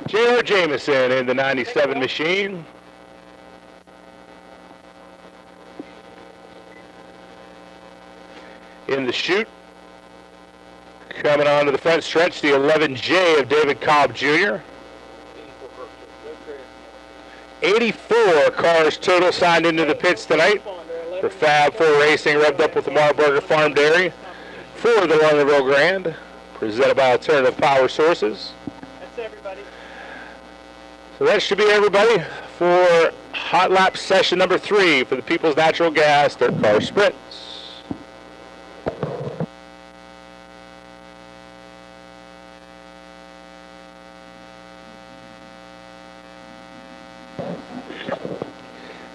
J.R. Jameson in the 97 machine. In the chute, coming onto the front stretch, the 11J of David Cobb Jr. 84 cars total signed into the pits tonight for Fab 4 Racing, revved up with the Marburger Farm Dairy for the Lernerville Grand, presented by Alternative Power Sources. That's everybody. So that should be everybody for Hot Lap session number 3 for the People's Natural Gas Dirt Car Sprints.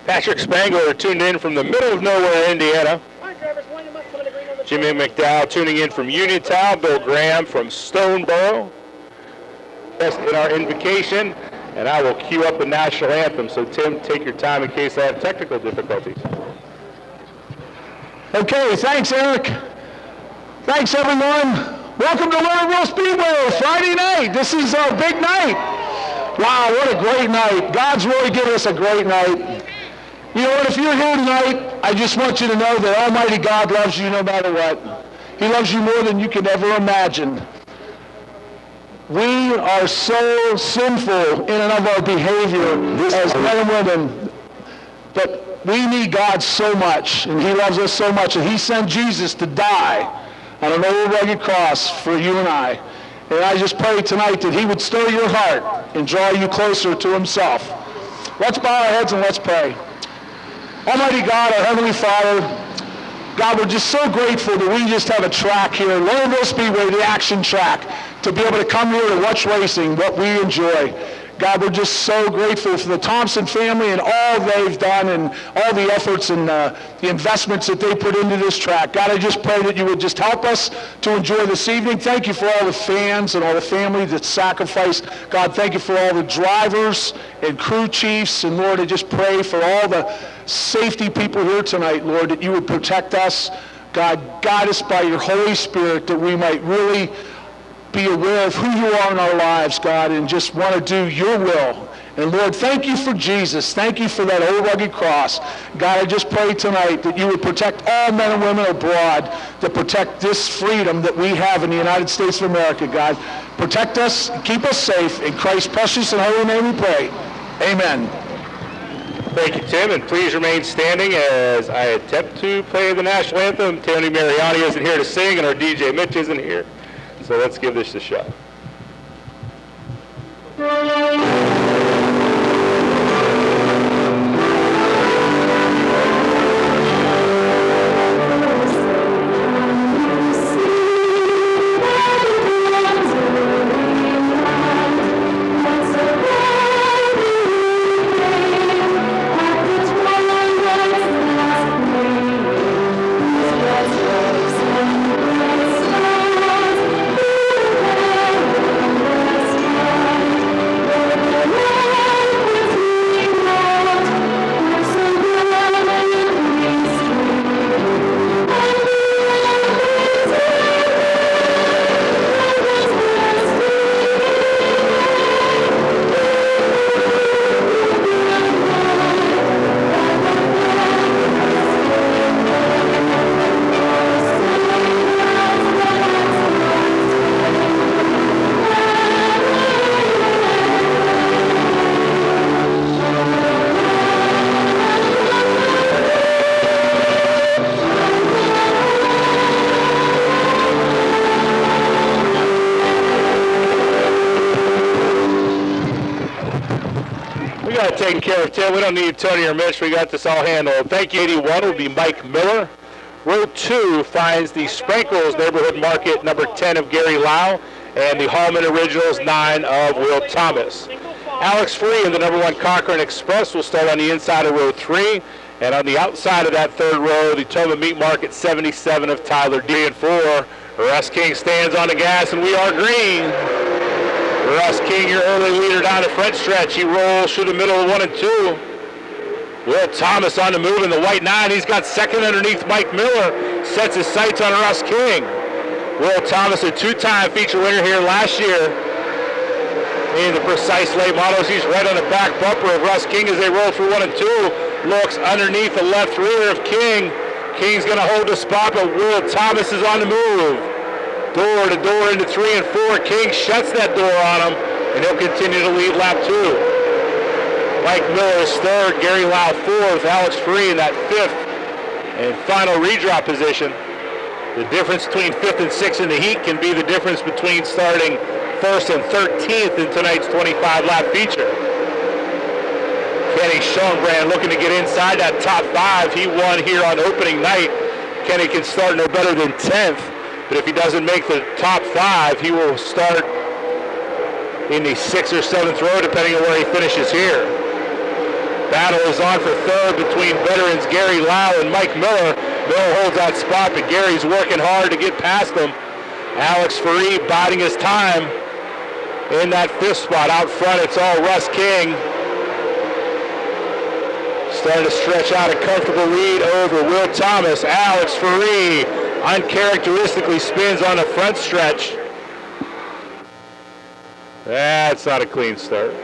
Patrick Spangler tuned in from the middle of nowhere, Indiana. Jimmy McDowell tuning in from Uniontown. Bill Graham from Stoneboro. Best in our invocation, and I will cue up the national anthem. So Tim, take your time in case I have technical difficulties. Okay, thanks, Eric. Thanks, everyone. Welcome to Lernerville Speedway, Friday night. This is our big night. Wow, what a great night. God's really given us a great night. You know what, if you're here tonight, I just want you to know that Almighty God loves you no matter what. He loves you more than you can ever imagine. We are so sinful in and of our behavior as men and women, but we need God so much, and He loves us so much, and He sent Jesus to die on an old rugged cross for you and I. And I just pray tonight that He would stir your heart and draw you closer to Himself. Let's bow our heads and let's pray. Almighty God, our Heavenly Father, God, we're just so grateful that we just have a track here, Lernerville Speedway, the action track, to be able to come here to watch racing, what we enjoy. God, we're just so grateful for the Thompson family and all they've done and all the efforts and the investments that they put into this track. God, I just pray that you would just help us to enjoy this evening. Thank you for all the fans and all the family that sacrificed. God, thank you for all the drivers and crew chiefs. And Lord, I just pray for all the safety people here tonight, Lord, that you would protect us. God, guide us by your Holy Spirit that we might really be aware of who you are in our lives, God, and just want to do your will. And Lord, thank you for Jesus. Thank you for that old rugged cross. God, I just pray tonight that you would protect all men and women abroad, that protect this freedom that we have in the United States of America, God. Protect us, keep us safe. In Christ's precious and holy name we pray. Amen. Thank you, Tim, and please remain standing as I attempt to play the national anthem. Tony Mariani isn't here to sing, and our DJ Mitch isn't here. So let's give this a shot. Taken care of, Tim. We don't need Tony or Mitch. We got this all handled. Thank you. 81 will be Mike Miller. Row 2 finds the Sprinkles Neighborhood Market number 10 of Gary Lau and the Hallman Originals 9 of Will Thomas. Alex Free in the number 1 Cochrane Express will start on the inside of row 3. And on the outside of that third row, the Toma Meat Market 77 of Tyler D. And 4. Russ King stands on the gas, and we are green. Russ King, your early leader down the front stretch. He rolls through the middle of 1 and 2. Will Thomas on the move in the white 9. He's got second underneath Mike Miller. Sets his sights on Russ King. Will Thomas, a 2-time feature winner here last year. in the precise late models. He's right on the back bumper of Russ King as they roll through 1 and 2. Looks underneath the left rear of King. King's going to hold the spot, but Will Thomas is on the move. Door to door into 3 and 4. King shuts that door on him, and he'll continue to lead lap 2. Mike Miller is third, Gary Lau fourth, Alex Free in that fifth and final redraw position. The difference between 5th and 6th in the heat can be the difference between starting 1st and 13th in tonight's 25-lap feature. Kenny Schoenbrand looking to get inside that top 5. He won here on opening night. Kenny can start no better than 10th, but if he doesn't make the top 5, he will start in the 6th or 7th row, depending on where he finishes here. Battle is on for third between veterans Gary Lau and Mike Miller. Miller holds that spot, but Gary's working hard to get past him. Alex Faree biding his time in that 5th spot. Out front, it's all Russ King. Starting to stretch out a comfortable lead over Will Thomas. Alex Faree uncharacteristically spins on the front stretch. That's not a clean start.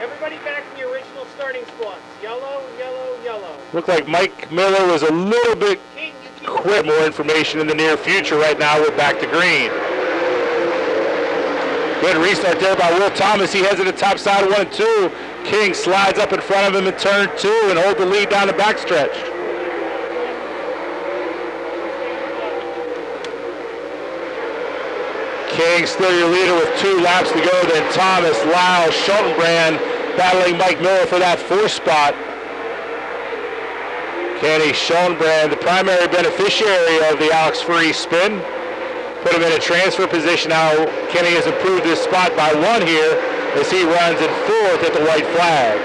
Everybody back in the original starting spots. Yellow, yellow, yellow. Looked like Mike Miller was a little bit quick. More information in the near future. Right now we're back to green. Good restart there by Will Thomas. He heads to the top side of 1 and 2. King slides up in front of him in turn 2 and holds the lead down the backstretch. King still your leader with 2 laps to go. Then Thomas, Lyle, Schultenbrand battling Mike Miller for that 4th spot. Kenny Schoenbrand, the primary beneficiary of the Alex Faree spin. Put him in a transfer position. Now Kenny has improved his spot by 1 here as he runs in 4th at the white flag.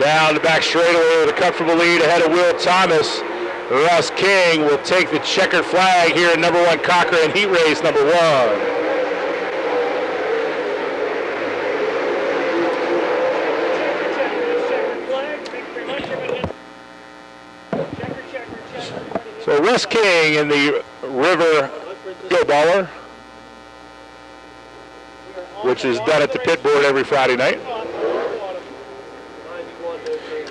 Down the back straightaway with a comfortable lead ahead of Will Thomas. Russ King will take the checkered flag here in number 1 Cochrane heat race number 1. So Russ King in the River Go Baller, which is done at the pit board every Friday night.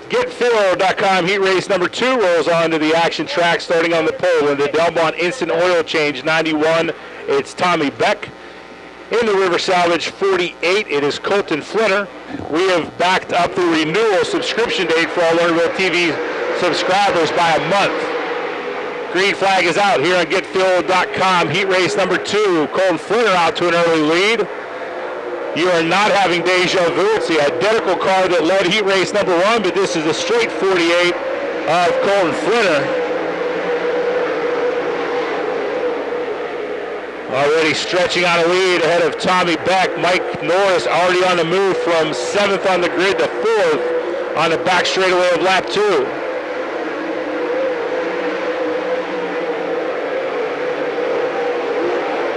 GetFiller.com heat race number 2 rolls on to the action track starting on the pole in the Delmont Instant Oil Change 91. It's Tommy Beck. In the River Salvage 48, it is Colton Flinner. We have backed up the renewal subscription date for all Lernerville TV subscribers by a month. Green flag is out here on GetFiller.com heat race number 2. Colton Flinner out to an early lead. You are not having deja vu. It's the identical car that led heat race number 1, but this is a straight 48 of Colton Flinner. Already stretching on a lead ahead of Tommy Beck. Mike Norris already on the move from 7th on the grid to 4th on the back straightaway of lap 2.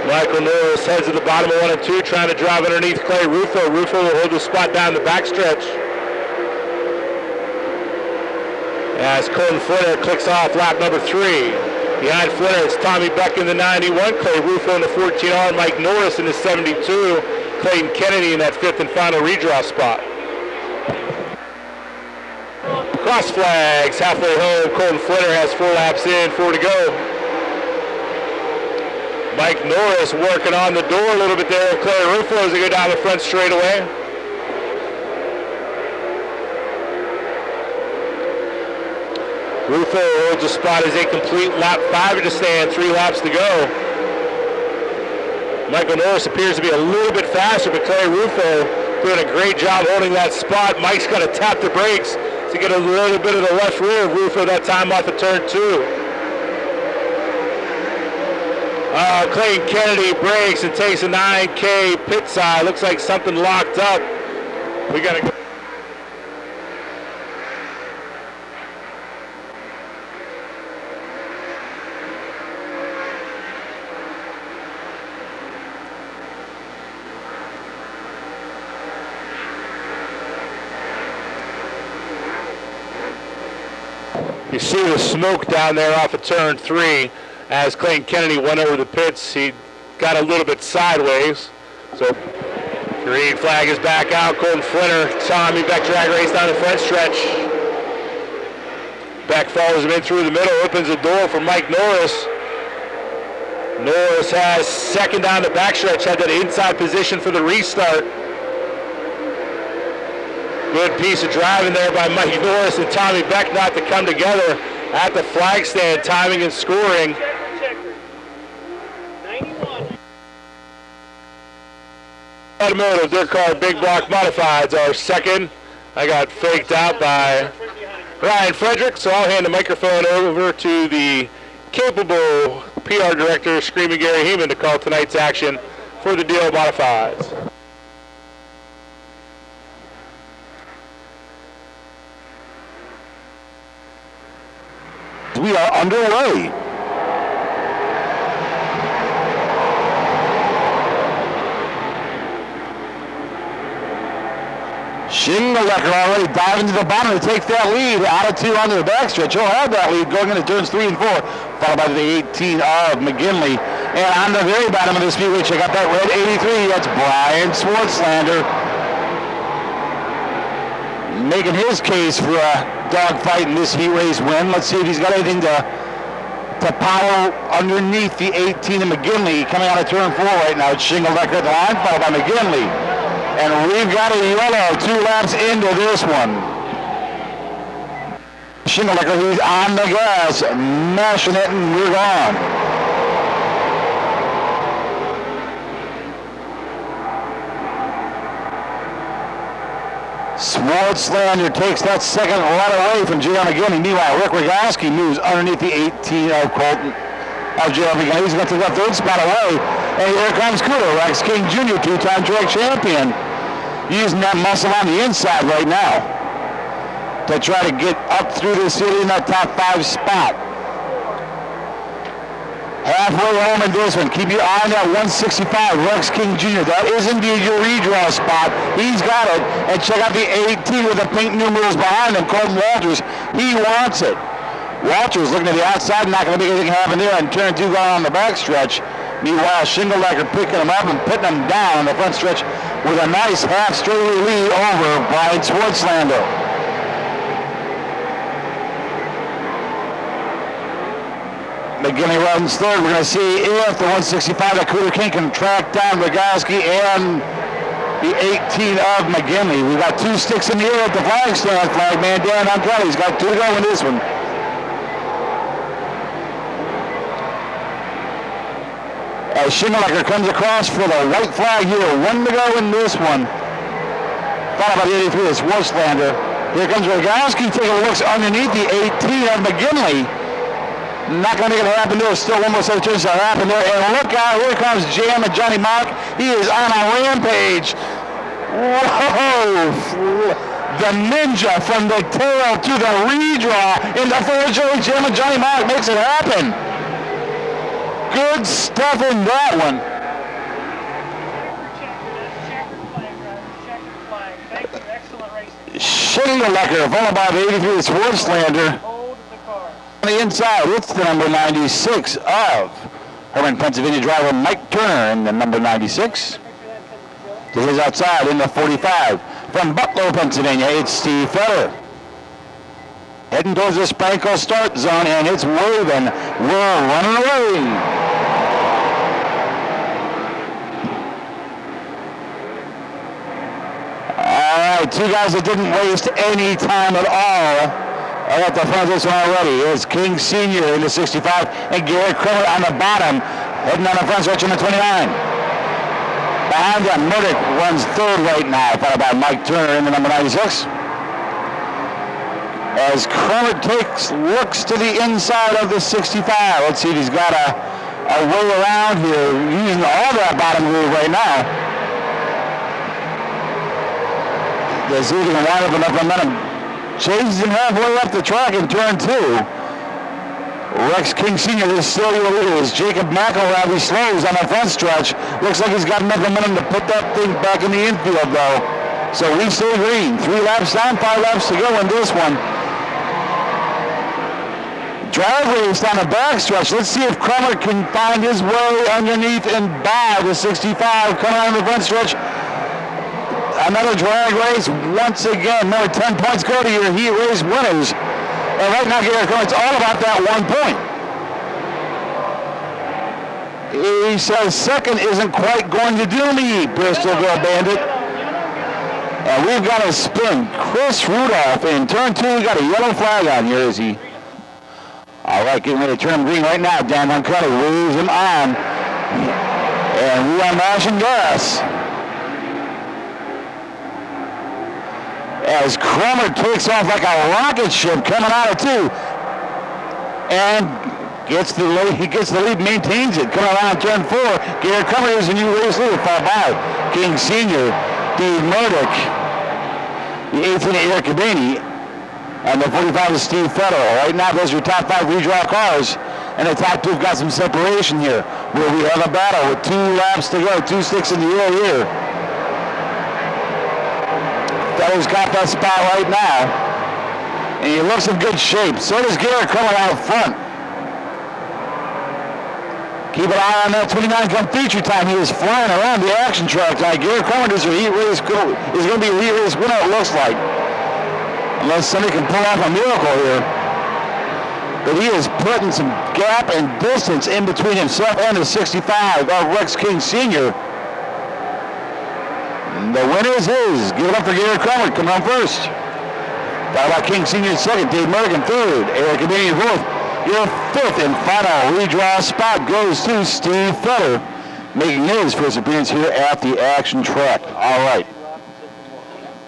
Michael Norris heads to the bottom of 1 and 2, trying to drive underneath Clay Rufo. Rufo will hold the spot down the backstretch. As Colton Flinner clicks off lap number 3. Behind Flinner, it's Tommy Beck in the 91, Clay Rufo in the 14R, Mike Norris in the 72, Clayton Kennedy in that 5th and final redraw spot. Cross flags, halfway home. Colton Flinner has 4 laps in, 4 to go. Mike Norris working on the door a little bit there. Clay Rufo as they go down the front straightaway. Rufo holds a spot as they complete lap 5 of the stand, 3 laps to go. Michael Norris appears to be a little bit faster, but Clay Rufo doing a great job holding that spot. Mike's got to tap the brakes to get a little bit of the left rear of Rufo that time off of turn 2. Clayton Kennedy brakes and takes a 9K pit side. Looks like something locked up. We got to go. You see the smoke down there off of turn 3 as Clayton Kennedy went over the pits. He got a little bit sideways. So green flag is back out. Colton Flinner, Tommy Beck drag race down the front stretch. Beck follows him in through the middle, opens the door for Mike Norris. Norris has second down the backstretch, had that inside position for the restart. Good piece of driving there by Mike Norris and Tommy Beck not to come together at the flag stand, timing and scoring. Checker. 91. Automotive Dirt Car Big Block Modifieds are second. I got faked out by Ryan Frederick, so I'll hand the microphone over to the capable PR director, Screaming Gary Heeman, to call tonight's action for the DL Modifieds. We are underway. Shinglelecker already diving to the bottom to take that lead. Out of 2 onto the backstretch. He'll have that lead going into turns 3 and 4, followed by the 18 of McGinley. And on the very bottom of the speedway, check out that red 83. That's Brian Swartzlander, making his case for a dogfight in this heat race win. Let's see if he's got anything to power underneath the 18 of McGinley. Coming out of turn 4 right now. It's Shinglelecker at the line, followed by McGinley. And we've got a yellow 2 laps into this one. Shinglelecker, he's on the gas, mashing it, and we're gone. Swartzlander takes that second right away from J.R. McGinley. Meanwhile, Rick Rogowski moves underneath the 18 of Colton. J.R. McGinley, he's going to take that third spot away. And here comes Cooter, Rex King Jr., 2-time track champion. Using that muscle on the inside right now to try to get up through the city in that top 5 spot. Halfway home in this one. Keep your eye on that 165, Rex King Jr. That is indeed your redraw spot. He's got it. And check out the 18 with the pink numerals behind him, Colton Walters. He wants it. Walters looking to the outside, not going to make anything happen there, and turn 2 going on the backstretch. Meanwhile, Shinglelecker picking him up and putting him down on the front stretch with a nice half straightaway lead over Brian Swartzlander. McGinley runs third. We're going to see if the 165 that Cooter King can track down Rogowski and the 18 of McGinley. We've got 2 sticks in the air at the flag stand. Flagman Dan Kelly's got 2 to go in this one. As Shinglelecker comes across for the white flag here. 1 to go in this one. Followed by the 83 is Swartzlander. Here comes Rogowski taking looks underneath the 18 of McGinley. Not going to make it happen there. Still one more set of turns to happen there. And look out, here comes Jam and Johnny Mock. He is on a rampage. Whoa! The ninja from the tail to the redraw in the first race. Jam and Johnny Mock makes it happen. Good stuff in that one. Thank you. Excellent racing. Shinglelecker, followed by the 83 Swartzlander. Hold the car. On the inside, it's the number 96 of Herman, Pennsylvania driver Mike Turner in the number 96. To his outside in the 45. From Butler, Pennsylvania, it's Steve Fetter. Heading towards the Sprinkle start zone, and it's waving. We're running away. All right, 2 guys that didn't waste any time at all are at the front of this one already. It's King Sr. in the 65 and Garrett Kramer on the bottom, heading on the front stretch in the 29. Behind them, Murdoch runs third right now, followed by Mike Turner in the number 96. As Kramer looks to the inside of the 65. Let's see if he's got a way around here, using all that bottom groove right now. Does he can wind up enough momentum? Chases him halfway up the track in turn 2. Rex King Sr. is still your leader as Jacob McElroy slows on the front stretch. Looks like he's got enough momentum to put that thing back in the infield though. So we stay green. 3 laps down, 5 laps to go in this one. drag race on the backstretch. Let's see if Crummer can find his way underneath and by the 65 coming out of the front stretch. Another drag race once again. More 10 points go to your heat race winners. And right now, Gary Crummer, it's all about that 1 point. He says second isn't quite going to do me, Bristolville Bandit. And we've got a spin. Chris Rudolph in turn 2. We got a yellow flag on here, is he? All right, getting ready to turn him green right now. Dan Moncada waves him on. And we are mashing gas. As Crummer takes off like a rocket ship coming out of 2. And gets the lead, he gets the lead, maintains it. Coming around turn 4. Gary Crummer is a new race leader, far by King Sr., Steve Murdoch, the 18 Eric Cabini, and the 45 is Steve Federer. Right now, those are your top 5 redraw cars, and the top 2 have got some separation here, where we have a battle with 2 laps to go, 2 sticks in the air here. Federer's got that spot right now, and he looks in good shape. So does Gary Crummer out front. Keep an eye on that 29 come feature time. He is flying around the action track tonight. Gary Crummer is a heat race is going to be a heat race winner, it looks like. Unless somebody can pull off a miracle here. But he is putting some gap and distance in between himself and the 65 of Rex King Sr. And the winner is his. Give it up for Gary Crummer, coming on first. Followed by King Sr. in second, Dave Murdoch in third, Eric Cabini in fourth. Your 5th and final redraw spot goes to Steve Fetter, making his first appearance here at the action track. All right.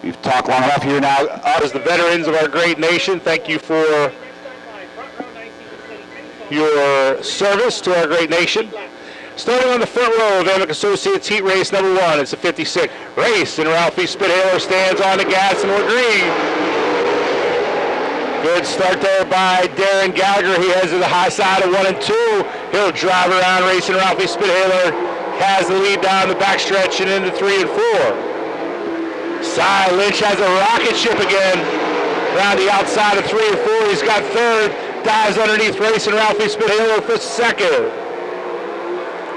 We've talked long enough here now. As the veterans of our great nation, thank you for your service to our great nation. Starting on the front row of Amick Associates Heat Race number 1, it's a 56 race, and Ralphie Spithaler stands on the gas, and we're green. Good start there by Darren Gallagher. He heads to the high side of 1 and 2. He'll drive around racing. Ralphie Spithaler has the lead down the backstretch and into 3 and 4. Cy Lynch has a rocket ship again around the outside of 3 and 4. He's got third. Dives underneath racing. Ralphie Spithaler for second.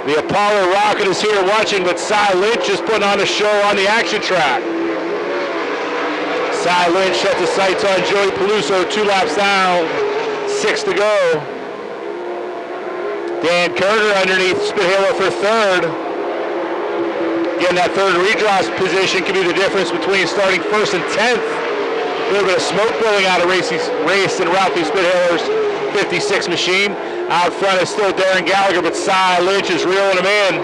The Apollo Rocket is here watching, but Cy Lynch is putting on a show on the action track. Cy Lynch set the sights on Joey Peluso, 2 laps down, 6 to go. Dan Kerner underneath Spithaler for third. Again, that third redraw position could be the difference between starting first and 10th. A little bit of smoke blowing out of race in Ralphie Spithaler's 56 machine. Out front is still Darren Gallagher, but Cy Lynch is reeling him in.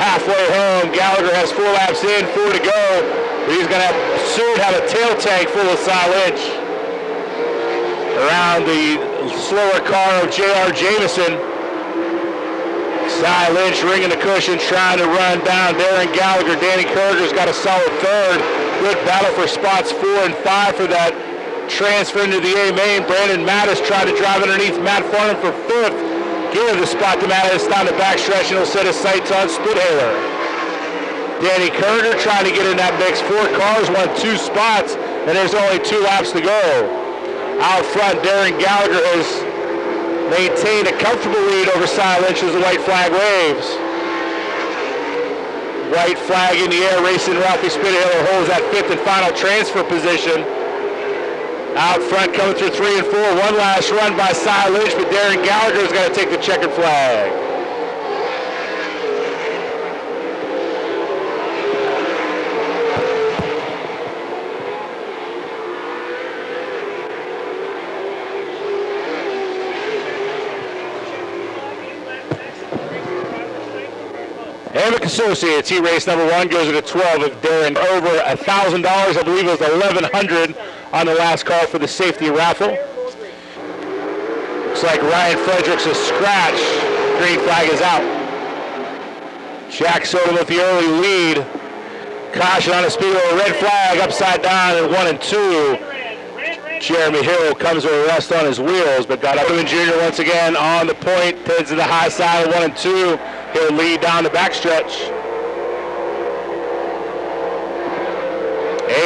Halfway home, Gallagher has 4 laps in, 4 to go. He's going to soon have a tail tank full of Cy Lynch. Around the slower car of J.R. Jameson. Cy Lynch ringing the cushion, trying to run down Darren Gallagher. Danny Kerger's got a solid third. Good battle for spots 4 and 5 for that transfer into the A main. Brandon Mattis tried to drive underneath Matt Farnham for 5th. Give the spot to Mattis down the backstretch, and he'll set his sights on Spithaler. Danny Kerger trying to get in that mix. 4 cars won 2 spots, and there's only 2 laps to go. Out front, Darren Gallagher has maintained a comfortable lead over Cy Lynch as the white flag waves. White flag in the air, racing Ralphie Spithaler holds that 5th and final transfer position. Out front, coming through 3 and 4. One last run by Cy Lynch, but Darren Gallagher's got to take the checkered flag. Amick Associates, heat race number 1 goes at a 12 of Darren over $1,000. I believe it was $1,100 on the last call for the safety raffle. Looks like Ryan Fredericks is scratched. Green flag is out. Jack Soto with the early lead. Caution on the speed of a red flag, upside down in 1 and 2. Jeremy Hill comes with a rest on his wheels, but got Upman Jr. once again on the point, heads to the high side of 1 and 2. He'll lead down the backstretch.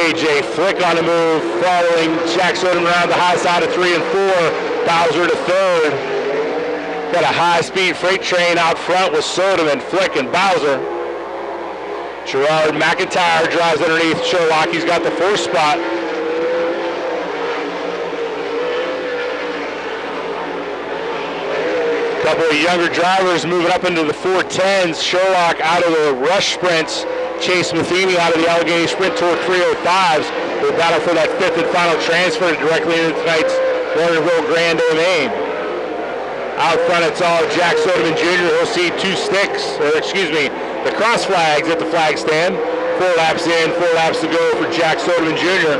A.J. Flick on the move, following Jack Soderman around the high side of 3 and 4. Bowser to third. Got a high-speed freight train out front with Soderman, Flick, and Bowser. Gerard McIntyre drives underneath Sherlock. He's got the 4th spot. Couple of younger drivers moving up into the 410s. Sherlock out of the rush sprints. Chase Matheny out of the Allegheny Sprint Tour 305s. We'll battle for that 5th and final transfer directly into tonight's Lernerville Grand Domain. Out front, it's all Jack Soderman Jr. He'll see 2 sticks, or excuse me, the cross flags at the flag stand. 4 laps in, 4 laps to go for Jack Soderman Jr.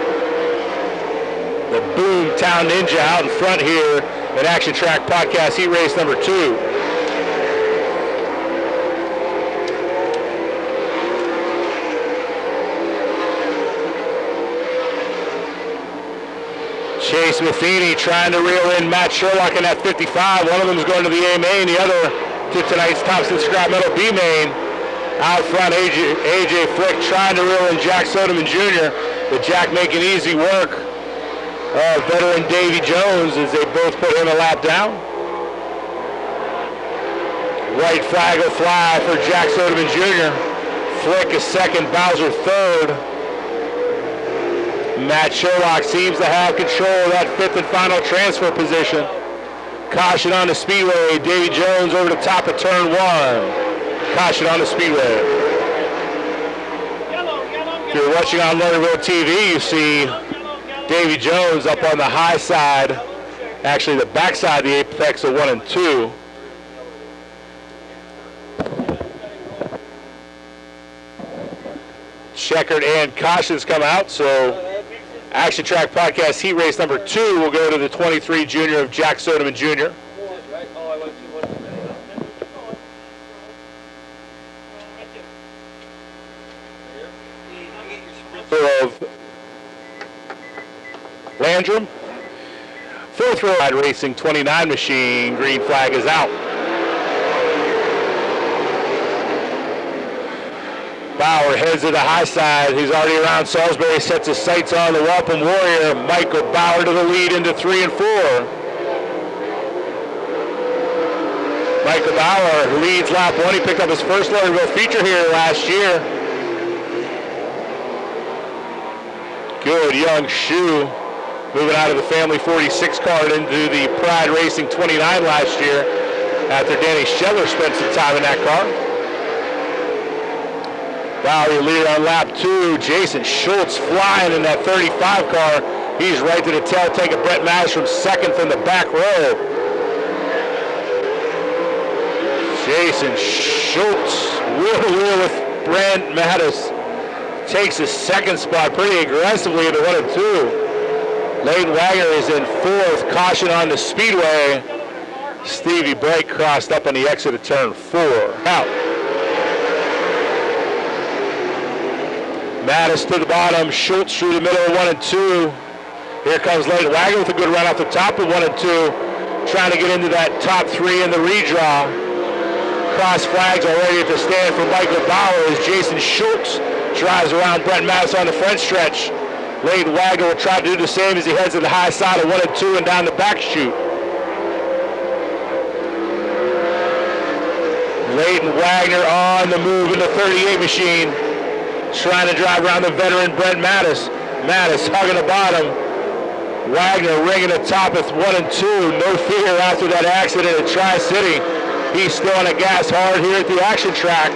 The Boom Town Ninja out in front here at Action Track Podcast Heat Race number 2. Chase Matheny trying to reel in Matt Sherlock in that 55. One of them is going to the A main, the other to tonight's Thompson Scrap Metal B main. Out front, A.J. Flick trying to reel in Jack Soderman Jr., but Jack making easy work of veteran Davy Jones as they both put him a lap down. White flag will fly for Jack Soderman Jr. Flick is second, Bowser third. Matt Sherlock seems to have control of that 5th and final transfer position. Caution on the speedway. Davy Jones over the top of turn 1. Caution on the speedway. If you're watching on Lernerville TV, you see Davy Jones up on the high side, actually the back side of the apex of 1 and 2. Checkered and cautions come out, so Action Track Podcast Heat Race number 2 will go to the 23 junior of Jack Soderman Jr. Of Landrum. 4th row ride racing 29 machine. Green flag is out. Bauer heads to the high side. He's already around Salisbury. Sets his sights on the Wampum Warrior. Michael Bauer to the lead into 3 and 4. Michael Bauer leads lap 1. He picked up his first Lernerville feature here last year. Good young shoe. Moving out of the family 46 car into the Pride Racing 29 last year after Danny Scheller spent some time in that car. Bauer lead on lap 2. Jason Schultz flying in that 35 car. He's right to the tail, taking Brett Mattis from second from the back row. Jason Schultz wheel to wheel with Brent Mattis. Takes his second spot pretty aggressively into 1 and 2. Leighton Wagner is in 4th. Caution on the speedway. Stevie Blake crossed up on the exit of turn 4. Out. Mattis to the bottom. Schultz through the middle of 1 and 2. Here comes Leighton Wagner with a good run off the top of 1 and 2. Trying to get into that top 3 in the redraw. Cross flags already at the stand for Michael Bauer as Jason Schultz drives around Brent Mattis on the front stretch. Leighton Wagner will try to do the same as he heads to the high side of 1 and 2 and down the back chute. Leighton Wagner on the move in the 38 machine. Trying to drive around the veteran Brent Mattis. Mattis hugging the bottom. Wagner ringing the top at 1 and 2. No fear after that accident at Tri-City. He's still on the gas hard here at the Action Track.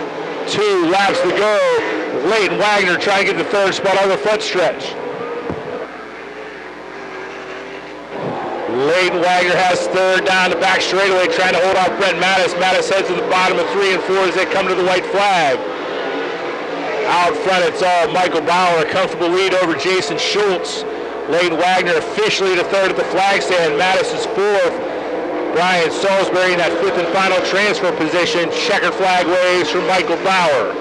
2 laps to go. Leighton Wagner trying to get the 3rd spot on the front stretch. Leighton Wagner has 3rd down the back straightaway, trying to hold off Brent Mattis. Mattis heads to the bottom of 3 and 4 as they come to the white flag. Out front, it's all Michael Bauer, a comfortable lead over Jason Schultz. Leighton Wagner officially to 3rd at the flag stand. Mattis is 4th. Brian Salisbury in that 5th and final transfer position. Checkered flag waves for Michael Bauer.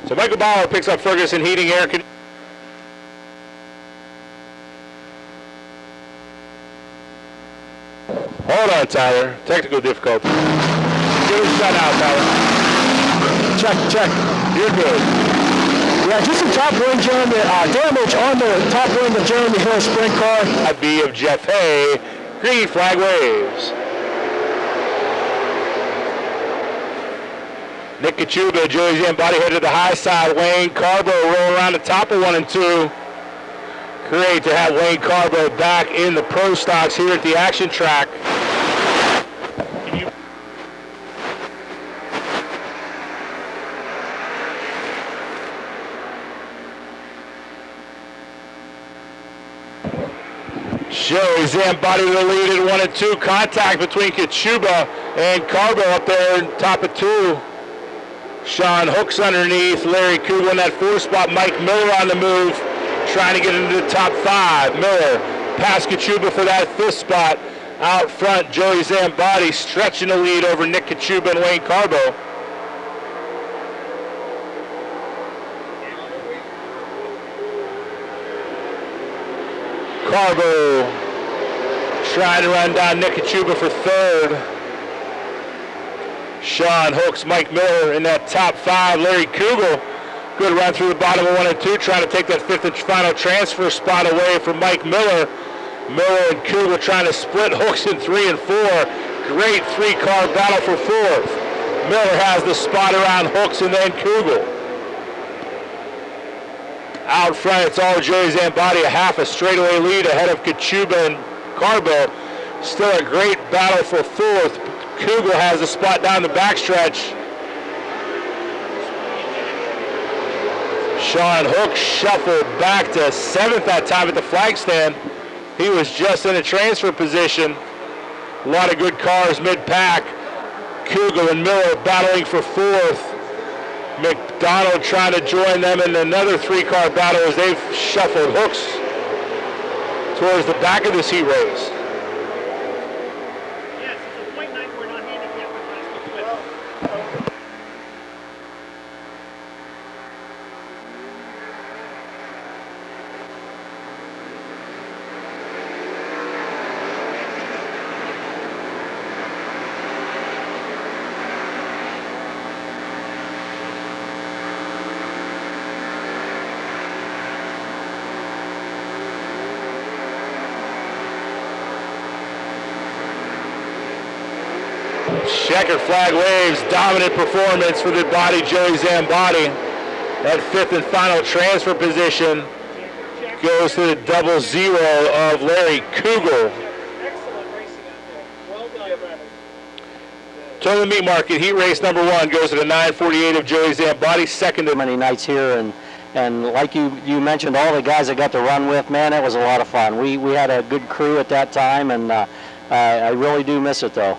So Michael Bauer picks up Ferguson Heating Air Conditioning. Hold on, Tyler. Technical difficulty. Give it a shut out, Tyler. Check. You're good. Yeah, just some top wing damage on the top wing of Jeremy Hill's sprint car. B of Jeff Hay. Green flag waves. Nick Kachuba, Joey Zambati head to the high side. Wayne Carbo roll around the top of 1 and 2. Great to have Wayne Carbo back in the pro stocks here at the action track. Joey Zambati the lead in 1 and 2. Contact between Kachuba and Carbo up there in top of 2. Sean Hooks underneath. Larry Kugel in that 4 spot. Mike Miller on the move, trying to get into the top 5. Miller past Kachuba for that 5th spot. Out front, Joey Zambati stretching the lead over Nick Kachuba and Wayne Carbo. Carbo trying to run down Nick Kachuba for 3rd. Sean Hooks, Mike Miller in that top 5. Larry Kugel, good run through the bottom of 1 and 2, trying to take that 5th and final transfer spot away from Mike Miller. Miller and Kugel trying to split Hooks in 3 and 4. Great 3-car battle for 4th. Miller has the spot around Hooks and then Kugel. Out front, it's all Joey Zambati, a half a straightaway lead ahead of Kachuba and Carbo. Still a great battle for 4th. Kugel has a spot down the backstretch. Sean Hooks shuffled back to 7th that time at the flag stand. He was just in a transfer position. A lot of good cars mid-pack. Kugel and Miller battling for 4th. McDonald trying to join them in another 3-car battle as they've shuffled Hooks towards the back of this heat race. Yes, it's a point night. We're not handicapped with last week's win. Checker flag waves, dominant performance for the body Joey Zambati. That 5th and final transfer position goes to the 00 of Larry Kugel. Excellent racing out there. Well done, Bradley. Total meat market, heat race number 1 goes to the 948 of Joey Zambati, second to Many nights here, and like you mentioned, all the guys that got to run with, man, it was a lot of fun. We had a good crew at that time, and I really do miss it, though.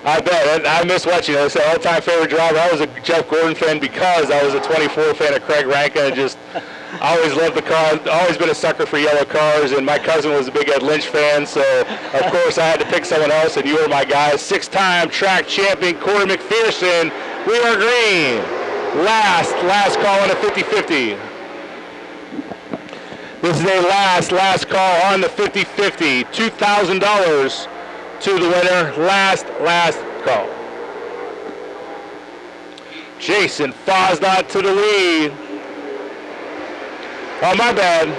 I bet, and I miss watching it. It's an all-time favorite driver. I was a Jeff Gordon fan because I was a 24 fan of Craig Rankin, and just I always loved the car. Always been a sucker for yellow cars, and my cousin was a big Ed Lynch fan, so of course I had to pick someone else, and you were my guy. 6-time track champion Corey McPherson. We are green. Last call on a 50-50. This is a last call on the 50-50. $2,000 to the winner. Last call. Jason Fosnot to the lead. Oh, my bad.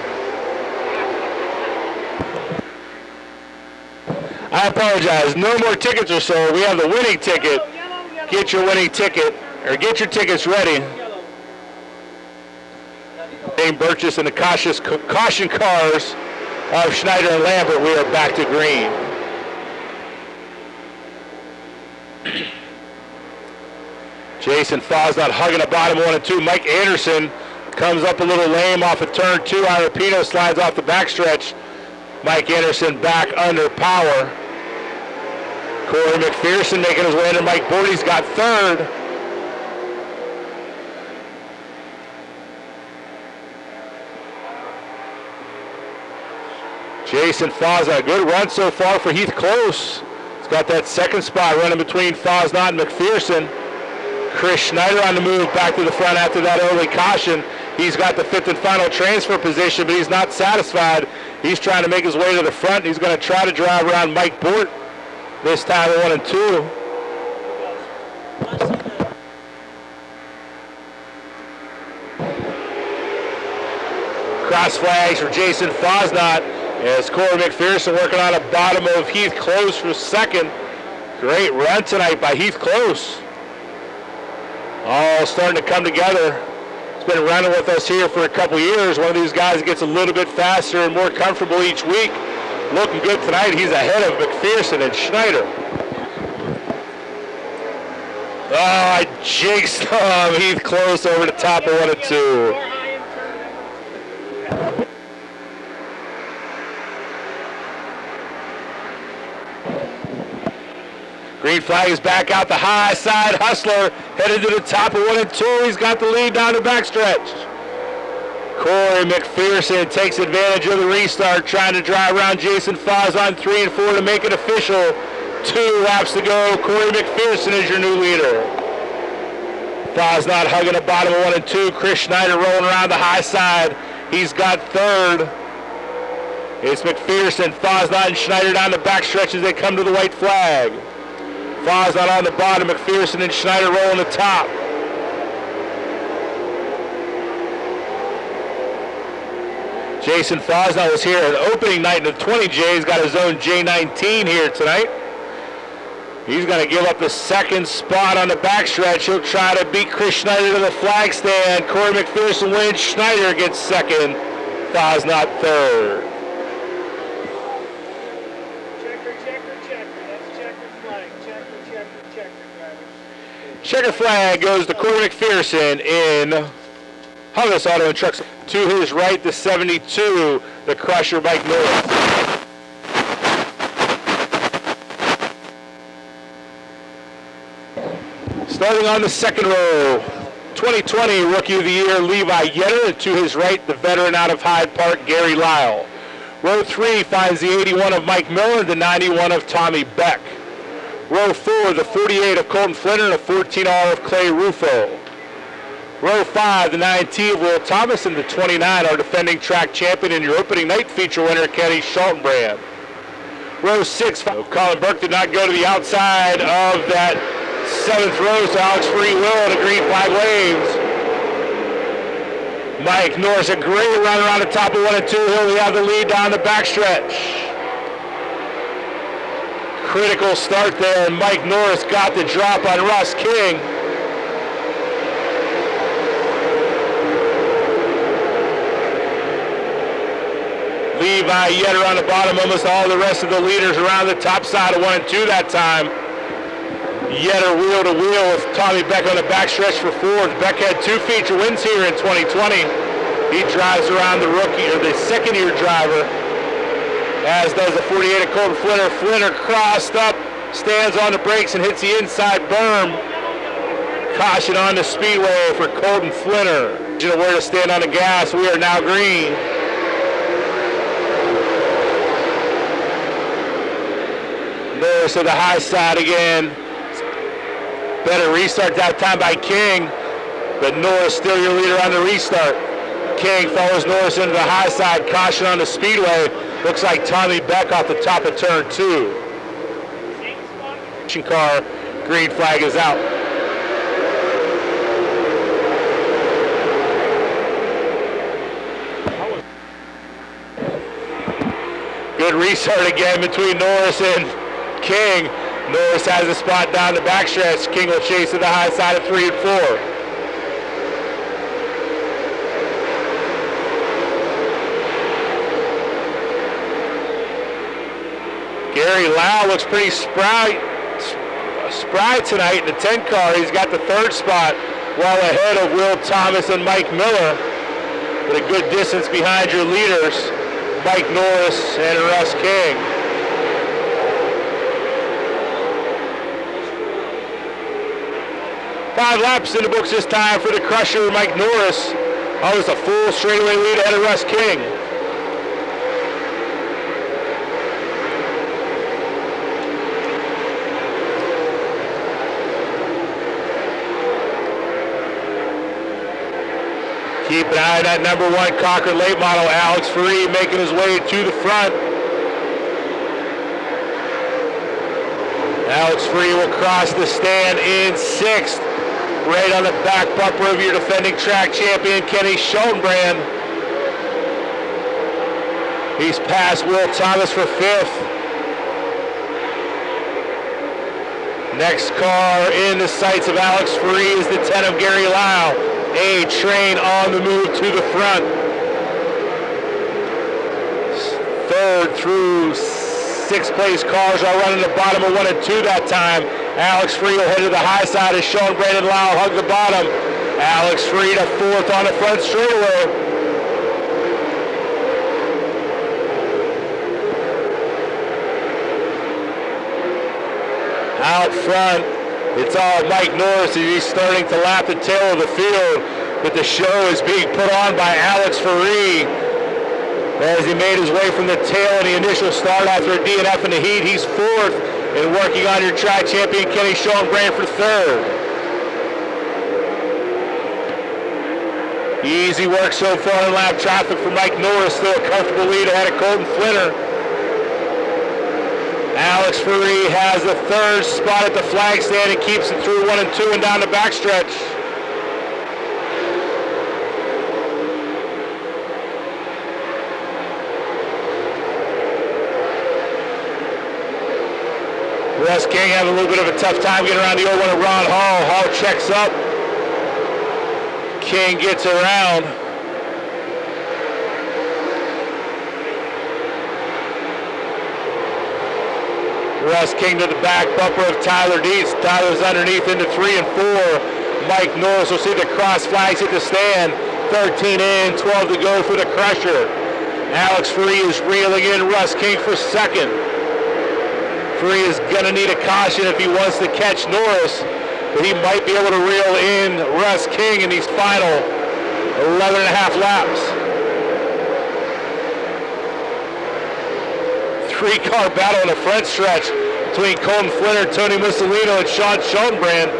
I apologize. No more tickets are sold. We have the winning ticket. Yellow. Get your winning ticket, or get your tickets ready. Yellow. Dane Burgess and the caution cars of Schneider and Lambert. We are back to green. Jason Fosnot hugging the bottom 1 and 2. Mike Anderson comes up a little lame off of turn 2. Ira Pino slides off the backstretch. Mike Anderson back under power. Corey McPherson making his way under Mike Bordy's got 3rd. Jason Fosnot, good run so far for Heath Close. He's got that 2nd spot running between Fosnot and McPherson. Chris Schneider on the move back to the front after that early caution. He's got the 5th and final transfer position, but he's not satisfied. He's trying to make his way to the front. He's going to try to drive around Mike Bort this time at 1 and 2. Cross flags for Jason Fosnot as Corey McPherson working on the bottom of Heath Close for second. Great run tonight by Heath Close. All starting to come together. He's been running with us here for a couple years. One of these guys that gets a little bit faster and more comfortable each week. Looking good tonight. He's ahead of McPherson and Schneider. Oh, I jinxed Heath Close over the top of 1 and 2. Green flag is back out the high side. Hustler headed to the top of 1 and 2. He's got the lead down the backstretch. Corey McPherson takes advantage of the restart, trying to drive around Jason Foz on 3 and 4 to make it official. 2 laps to go. Corey McPherson is your new leader. Foz not hugging the bottom of 1 and 2. Chris Schneider rolling around the high side. He's got third. It's McPherson, Foz and Schneider down the backstretch as they come to the white flag. Foz on the bottom, McPherson and Schneider rolling the top. Jason Fosnot was here at opening night in the 20J. He's got his own J19 here tonight. He's going to give up the second spot on the backstretch. He'll try to beat Chris Schneider to the flag stand. Corey McPherson wins. Schneider gets second. Fosnot third. Checker flag goes to Corey McPherson in Hungus Auto and Trucks. To his right, the 72, the Crusher, Mike Norris. Starting on the second row, 2020 Rookie of the Year, Levi Yetter. And to his right, the veteran out of Hyde Park, Gary Lyle. Row 3 finds the 81 of Mike Miller, the 91 of Tommy Beck. Row 4, the 48 of Colton Flinter and the 14R of Clay Rufo. Row 5, the 19 of Will Thomas and the 29, our defending track champion and your opening night feature winner, Kenny Schultenbrand. Row 6, Colin Burke did not go to the outside of that 7th row, so Alex Free will and a green flag waves. Mike Norris, a great run around the top of 1 and 2. He'll have the lead down the backstretch. Critical start there, and Mike Norris got the drop on Russ King. Levi Yetter on the bottom, almost all the rest of the leaders around the top side of 1 and 2 that time. Yetter wheel to wheel with Tommy Beck on the backstretch for fourth. Beck had 2 feature wins here in 2020. He drives around the rookie, or the second-year driver, as does the 48 of Colton Flinter. Flinter crossed up, stands on the brakes and hits the inside berm. Caution on the speedway for Colton Flinter. You know where to stand on the gas. We are now green. Norris to the high side again. Better restart that time by King, but Norris still your leader on the restart. King follows Norris into the high side. Caution on the speedway. Looks like Tommy Beck off the top of turn 2. Car, green flag is out. Good restart again between Norris and King. Norris has a spot down the backstretch. King will chase to the high side of 3 and 4. Gary Lau looks pretty spry tonight in the 10 car. He's got the 3rd spot, well ahead of Will Thomas and Mike Miller. With a good distance behind your leaders, Mike Norris and Russ King. Five laps in the books this time for the Crusher, Mike Norris. Almost a full straightaway lead ahead of Russ King. Keep an eye on that number 1 Cochran late model, Alex Free, making his way to the front. Alex Free will cross the stand in 6th. Right on the back bumper of your defending track champion, Kenny Schoenbrand. He's past Will Thomas for 5th. Next car in the sights of Alex Free is the 10 of Gary Lau. A Train on the move to the front. 3rd through 6th place cars are running the bottom of 1 and 2 that time. Alex Free will head to the high side as Sean Brandon Lau hug the bottom. Alex Free to 4th on the front straightaway. Out front, it's all Mike Norris as he's starting to lap the tail of the field, but the show is being put on by Alex Free. As he made his way from the tail in the initial start after a DNF in the heat, he's 4th, and working on your track champion Kenny Schoenbrand for 3rd. Easy work so far in lap traffic for Mike Norris, still a comfortable lead ahead of Colton Flinner. Alex Free has the 3rd spot at the flag stand and keeps it through 1 and 2 and down the backstretch. Russ King having a little bit of a tough time getting around the old one of Ron Hall. Hall checks up. King gets around. Russ King to the back bumper of Tyler Dietz. Tyler's underneath into 3 and 4. Mike Norris will see the cross flags hit the stand. 13 in, 12 to go for the Crusher. Alex Free is reeling in Russ King for 2nd. Free is going to need a caution if he wants to catch Norris, but he might be able to reel in Russ King in these final 11 and a half laps. 3-car battle in the front stretch between Colton Flinner, Tony Mussolino, and Sean Schoenbrand.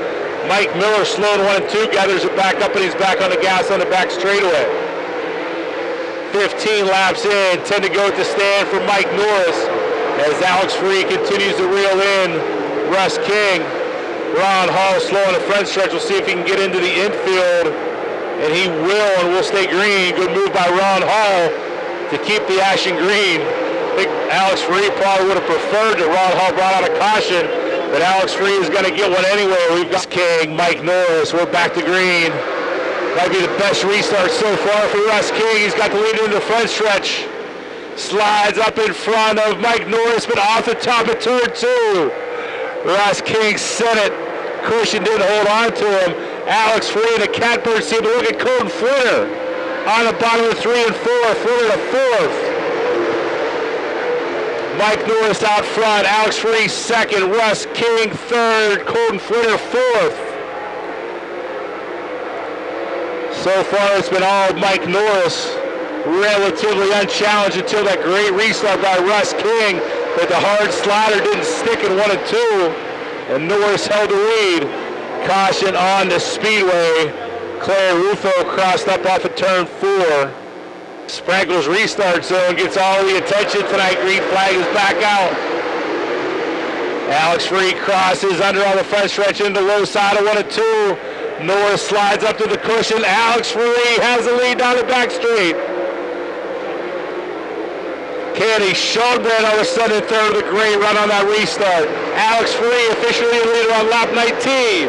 Mike Miller slowed 1 and 2, gathers it back up, and he's back on the gas on the back straightaway. 15 laps in, 10 to go at the stand for Mike Norris as Alex Free continues to reel in Russ King. Ron Hall slow on the front stretch. We'll see if he can get into the infield, and he will, and will stay green. Good move by Ron Hall to keep the ashen green. I think Alex Free probably would have preferred that Ron Hall brought out a caution, but Alex Free is going to get one anyway. We've got King, Mike Norris, we're back to green. Might be the best restart so far for Russ King. He's got the lead into the front stretch. Slides up in front of Mike Norris, but off the top of turn 2. Russ King sent it. Cushion didn't hold on to him. Alex Free and the Catbirds seem to look at Colton Flinner on the bottom of 3 and 4. Flinner to 4th. Mike Norris out front. Alex Free 2nd. Russ King 3rd. Colton Flinner 4th. So far it's been all Mike Norris, relatively unchallenged until that great restart by Russ King, but the hard slider didn't stick in 1 and 2, and Norris held the lead. Caution on the speedway. Claire Rufo crossed up off of turn 4. Sprankle's restart zone gets all the attention tonight. Green flag is back out. Alex Free crosses under on the front stretch into low side of 1 and 2. Norris slides up to the cushion. Alex Free has the lead down the back straight. Kenny Schoenbrand all of a sudden 3rd of the great run on that restart. Alex Free officially the leader on lap 19.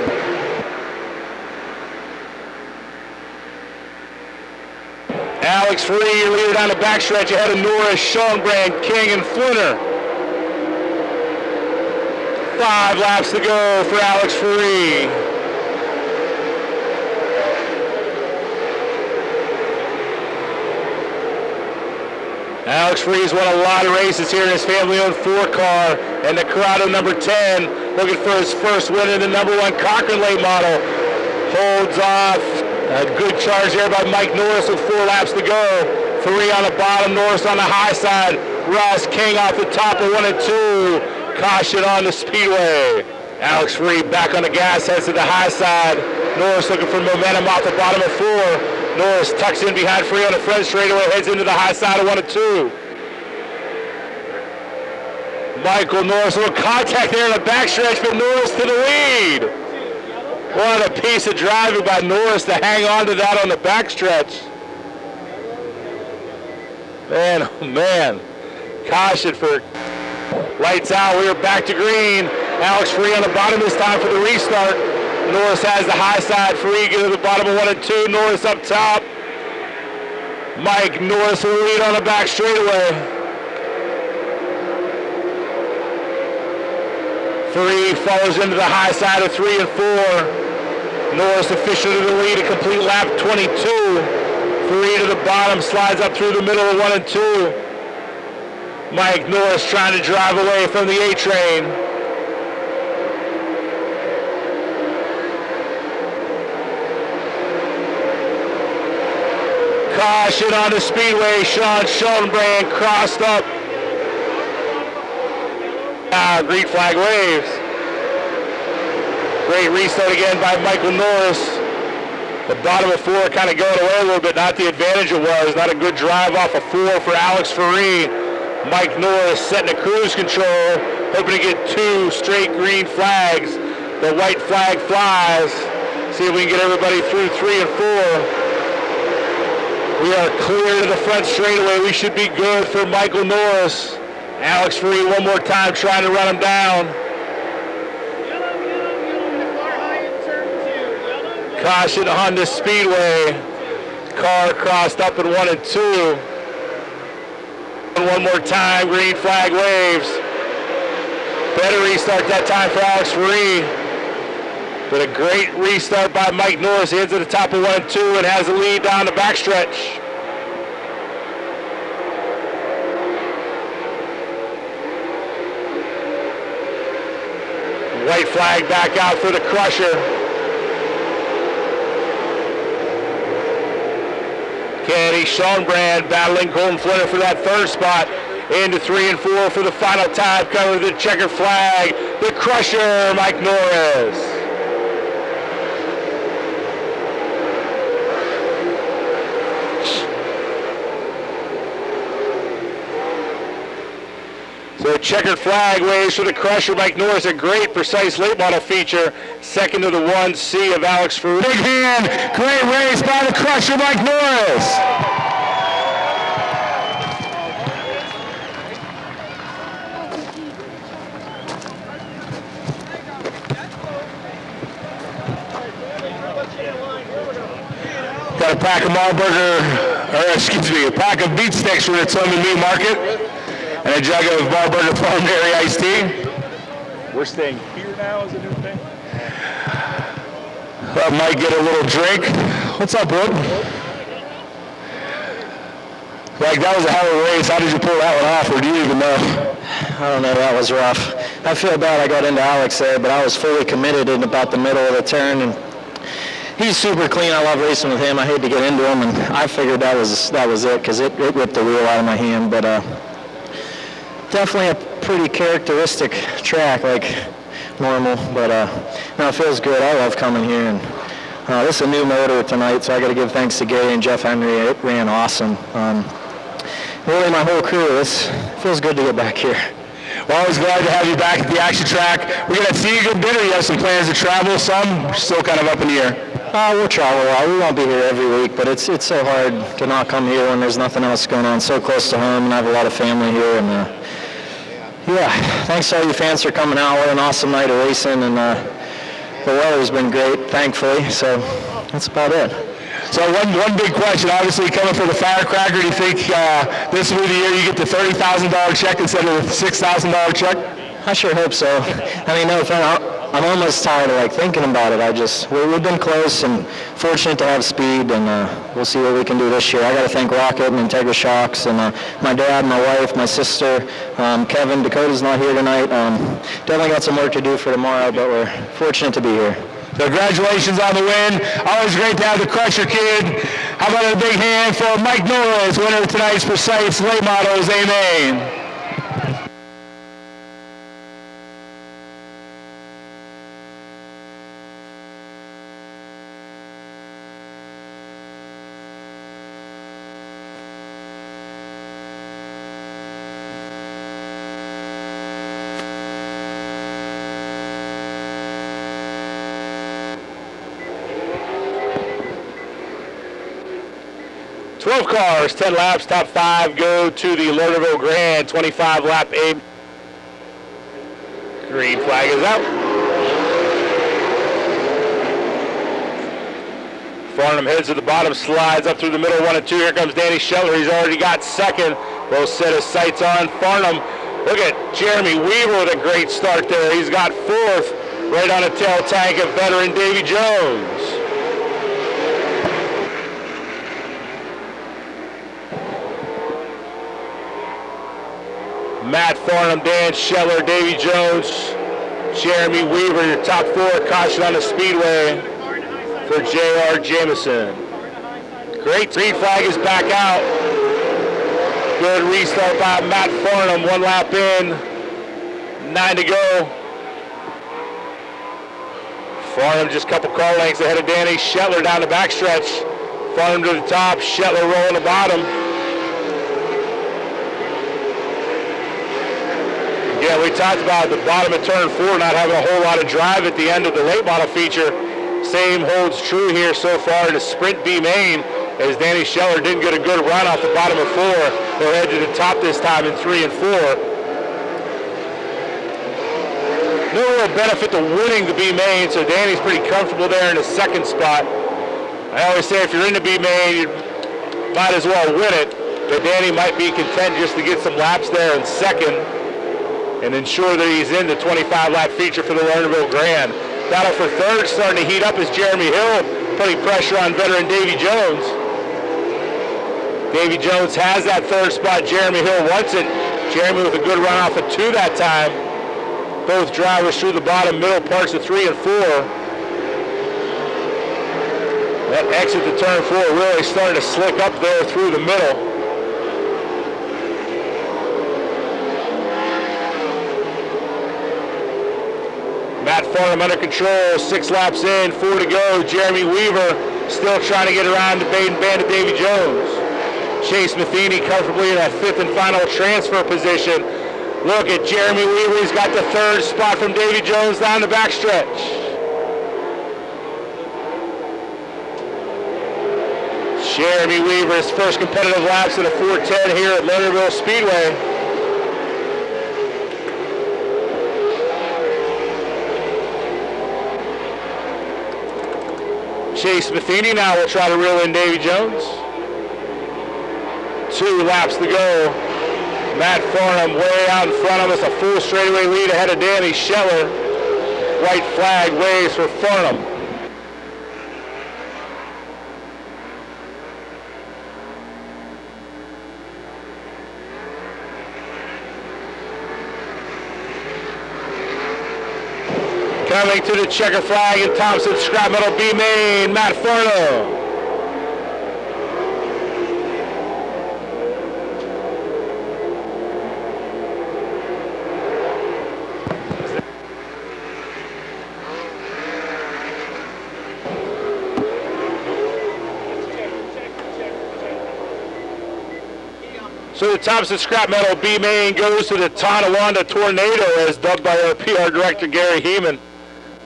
Alex Free, your leader down the backstretch ahead of Norris, Schoenbrand, King, and Flinner. 5 laps to go for Alex Free. Alex Free's won a lot of races here in his family-owned 4-car, and the Corrado number 10 looking for his first win in the number 1 Cochran late model. Holds off. A good charge there by Mike Norris with 4 laps to go. 3 on the bottom, Norris on the high side. Russ King off the top of 1 and 2. Caution on the speedway. Alex Free back on the gas, heads to the high side. Norris looking for momentum off the bottom of 4. Norris tucks in behind Free on the front straightaway, heads into the high side of 1 and 2. Michael Norris, a little contact there in the backstretch, but Norris to the lead. What a piece of driving by Norris to hang on to that on the backstretch. Man, oh man. Caution for lights out. We are back to green. Alex Free on the bottom this time for the restart. Norris has the high side. Free get to the bottom of 1 and 2. Norris up top. Mike Norris will lead on the back straightaway. Free follows into the high side of 3 and 4. Norris officially to the lead, a complete lap 22. Free to the bottom, slides up through the middle of 1 and 2. Mike Norris trying to drive away from the A-train. Caution on the speedway, Sean Schultenbrand crossed up. Green flag waves. Great restart again by Michael Norris. The bottom of 4 kind of going away a little bit, not the advantage it was. Not a good drive off of 4 for Alex Ferree. Mike Norris setting a cruise control, hoping to get 2 straight green flags. The white flag flies. See if we can get everybody through 3 and 4. We are clear to the front straightaway. We should be good for Michael Norris. Alex Ferree one more time trying to run him down. Caution on the speedway. Car crossed up in 1 and 2. And one more time, green flag waves. Better restart that time for Alex Ferree. But a great restart by Mike Norris. He ends at the top of 1 and 2 and has the lead down the backstretch. White flag back out for the Crusher. Kennedy Schoenbrand battling Colton Flinner for that 3rd spot. Into 3 and 4 for the final time. Cover the checkered flag. The Crusher, Mike Norris. So checkered flag waves for the Crusher, Mike Norris, a great precise late model feature. Second to the 1C of Alex Ferree. Big hand, great race by the Crusher, Mike Norris. Got a pack of a pack of beef sticks for the Tillman Meat Market. And a jug of Barburger Farm Dairy iced tea. We're staying here now is a new thing. Might get a little drink. What's up, Wood? Like, that was a hell of a race. How did you pull that one off, or do you even know? I don't know, that was rough. I feel bad I got into Alex there, but I was fully committed in about the middle of the turn, and he's super clean. I love racing with him. I hate to get into him, and I figured that was it, because it ripped the wheel out of my hand, but definitely a pretty characteristic track, like normal, but no, it feels good. I love coming here, and this is a new motor tonight, so I got to give thanks to Gary and Jeff Henry. It ran awesome. Really, my whole crew. It feels good to get back here. Well, always glad to have you back at the action track. We're going to see you a good bit, or you have some plans to travel? Some still kind of up in the air. We'll travel a lot. We won't be here every week, but it's so hard to not come here when there's nothing else going on. So close to home, and I have a lot of family here, and yeah, thanks to all you fans for coming out. What an awesome night of racing, and the weather's been great, thankfully, so that's about it. So one big question, obviously coming for the firecracker, do you think this will be the year you get the $30,000 check instead of the $6,000 check? I sure hope so. I mean, no offense, I'm almost tired of thinking about it. We've been close and fortunate to have speed, and we'll see what we can do this year. I got to thank Rocket and Integra Shocks and my dad, my wife, my sister, Kevin. Dakota's not here tonight. Definitely got some work to do for tomorrow, but we're fortunate to be here. So congratulations on the win. Always great to have the Crusher kid. How about a big hand for Mike Norris, winner of tonight's Precise Late Models. Amen. 12 cars, 10 laps, top 5 go to the Lernerville Grand, 25 lap A. Green flag is out. Farnham heads to the bottom, slides up through the middle, 1 and 2. Here comes Danny Scheller. He's already got second. Both set his sights on Farnham. Look at Jeremy Weaver with a great start there. He's got fourth, right on the tail tank of veteran Davy Jones. Matt Farnham, Dan Scheller, Davy Jones, Jeremy Weaver, your top 4. Caution on the speedway for J.R. Jameson. Great. Green flag is back out. Good restart by Matt Farnham. 1 lap in. 9 to go. Farnham just a couple car lengths ahead of Danny Scheller down the backstretch. Farnham to the top. Scheller rolling the bottom. Yeah, we talked about the bottom of turn 4 not having a whole lot of drive at the end of the late model feature. Same holds true here so far in the Sprint B main, as Danny Scheller didn't get a good run off the bottom of 4. They'll head to the top this time in 3 and 4. No real benefit to winning the B main, so Danny's pretty comfortable there in the second spot. I always say if you're in the B main, you might as well win it, but Danny might be content just to get some laps there in second and ensure that he's in the 25-lap feature for the Lernerville Grand. Battle for third starting to heat up as Jeremy Hill putting pressure on veteran Davy Jones. Davy Jones has that third spot. Jeremy Hill wants it. Jeremy with a good run off of 2 that time. Both drivers through the bottom middle parts of 3 and 4. That exit to turn 4 really starting to slick up there through the middle. Matt Farnham under control, 6 laps in, 4 to go. Jeremy Weaver still trying to get around the Baden Bandit Davy Jones. Chase Matheny comfortably in that 5th and final transfer position. Look at Jeremy Weaver, he's got the 3rd spot from Davy Jones down the backstretch. Jeremy Weaver's first competitive laps at a 4:10 here at Lernerville Speedway. Chase Matheny now will try to reel in Davy Jones. 2 laps to go. Matt Farnham way out in front of us, a full straightaway lead ahead of Danny Scheller. White flag waves for Farnham. Coming to the checker flag in Thompson scrap metal B main, Matt Farnham. So the Thompson scrap metal B main goes to the Tonawanda Tornado, as dubbed by our PR director Gary Heeman.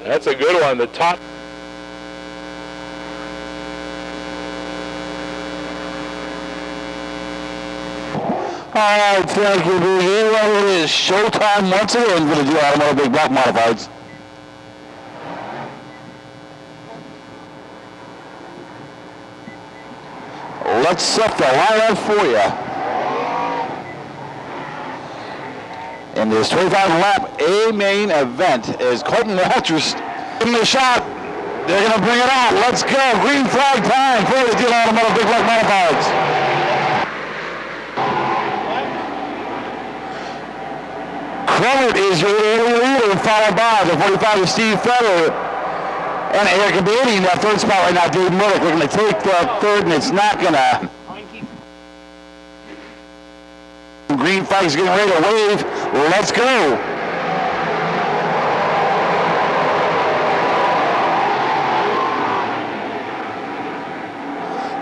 That's a good one. The top. All right, thank you, Boogie. Well, it is showtime once again for the Deal Automotive Big Block Modifieds. Let's set the lineup for you. In this 25-lap A main event is Colton Ratchers. Give him a shot. They're going to bring it out. Let's go. Green flag time for the Deal Automotive Big Block Modifieds. Crummett is your early leader, followed by the 45 of Steve Feather and Eric Beatty in that 3rd spot right now. Dave Mullick. They're going to take that 3rd, and it's not going to. Green flag is getting ready to wave. Let's go.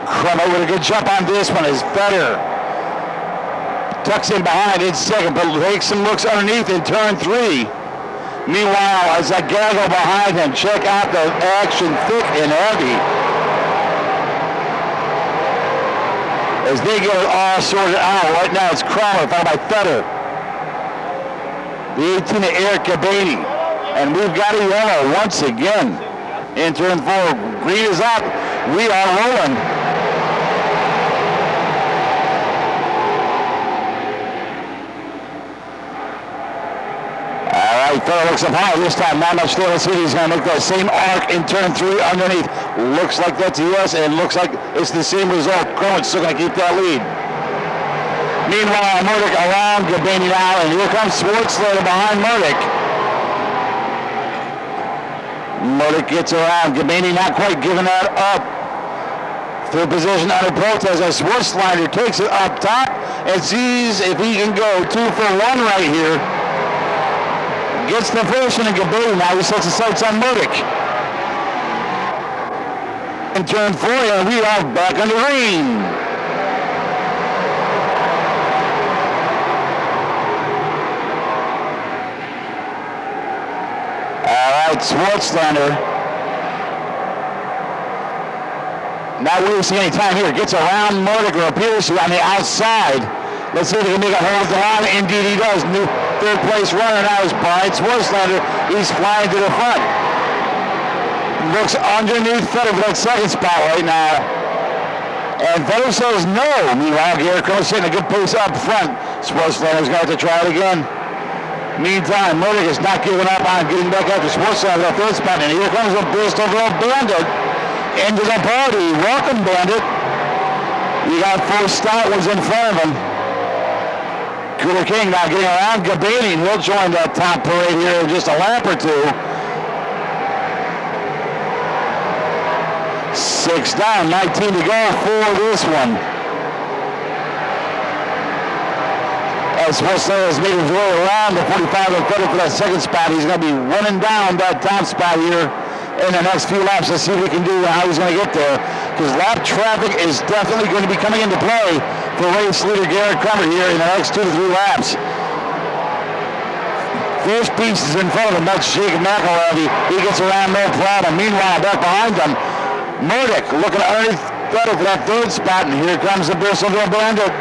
Crummett with a good jump on this one is better. Tucks in behind in second, but takes some looks underneath in turn 3. Meanwhile, as that gaggle behind him, check out the action thick and heavy. as they get it all sorted out. Right now it's Cromer followed by Fetter. The 18 of Eric Gabaney. And we've got a yellow once again. In turn 4, green is up. We are rolling. All right, Fetter looks up high this time. Not much there. Let's see if he's going to make that same arc in turn 3 underneath. Looks like that's a yes, and looks like it's the same result. Cromer's still going to keep that lead. Meanwhile, Murdoch around Gabaney now, and here comes Schwartzlander behind Murdoch. Murdoch gets around. Gabaney not quite giving that up. Third position under protest as Schwartzlander takes it up top and sees if he can go 2 for 1 right here. Gets the first one in Gabaney. Now he sets the sights on Murdoch. In turn 4, and we are back on the green. Schwartzlander. Not wasting any time here. Gets around Murdoch, or appears to on the outside. Let's see if he can make a hold of the line. Indeed he does. New third place runner now is Brian Schwartzlander. He's flying to the front. Looks underneath Fetter for that second spot right now. And Fetter says no. Meanwhile, Garrett Crowe's hitting a good pace up front. Schwartzlander's going to have to try it again. Meantime, Murdoch is not giving up on getting back after Schwartzlander that third spot. And here comes a Bristol Girl Bandit into the party. Welcome, Bandit. You got 4 stout ones in front of him. Cooler King now getting around Gabaney. He'll join that top parade here in just a lap or two. 6 down, 19 to go for this one. As Schwartzlander has made his way around the 45 and Fetter for that second spot. He's going to be running down that top spot here in the next few laps. Let's see what he can do and how he's going to get there. Because lap traffic is definitely going to be coming into play for race leader Garrett Cromer here in the next 2 to 3 laps. First piece is in front of him. That's Jake McElravy. He gets around no problem. Meanwhile, back behind him, Murdoch looking underneath Fetter for that third spot. And here comes the Bristolville Bandit.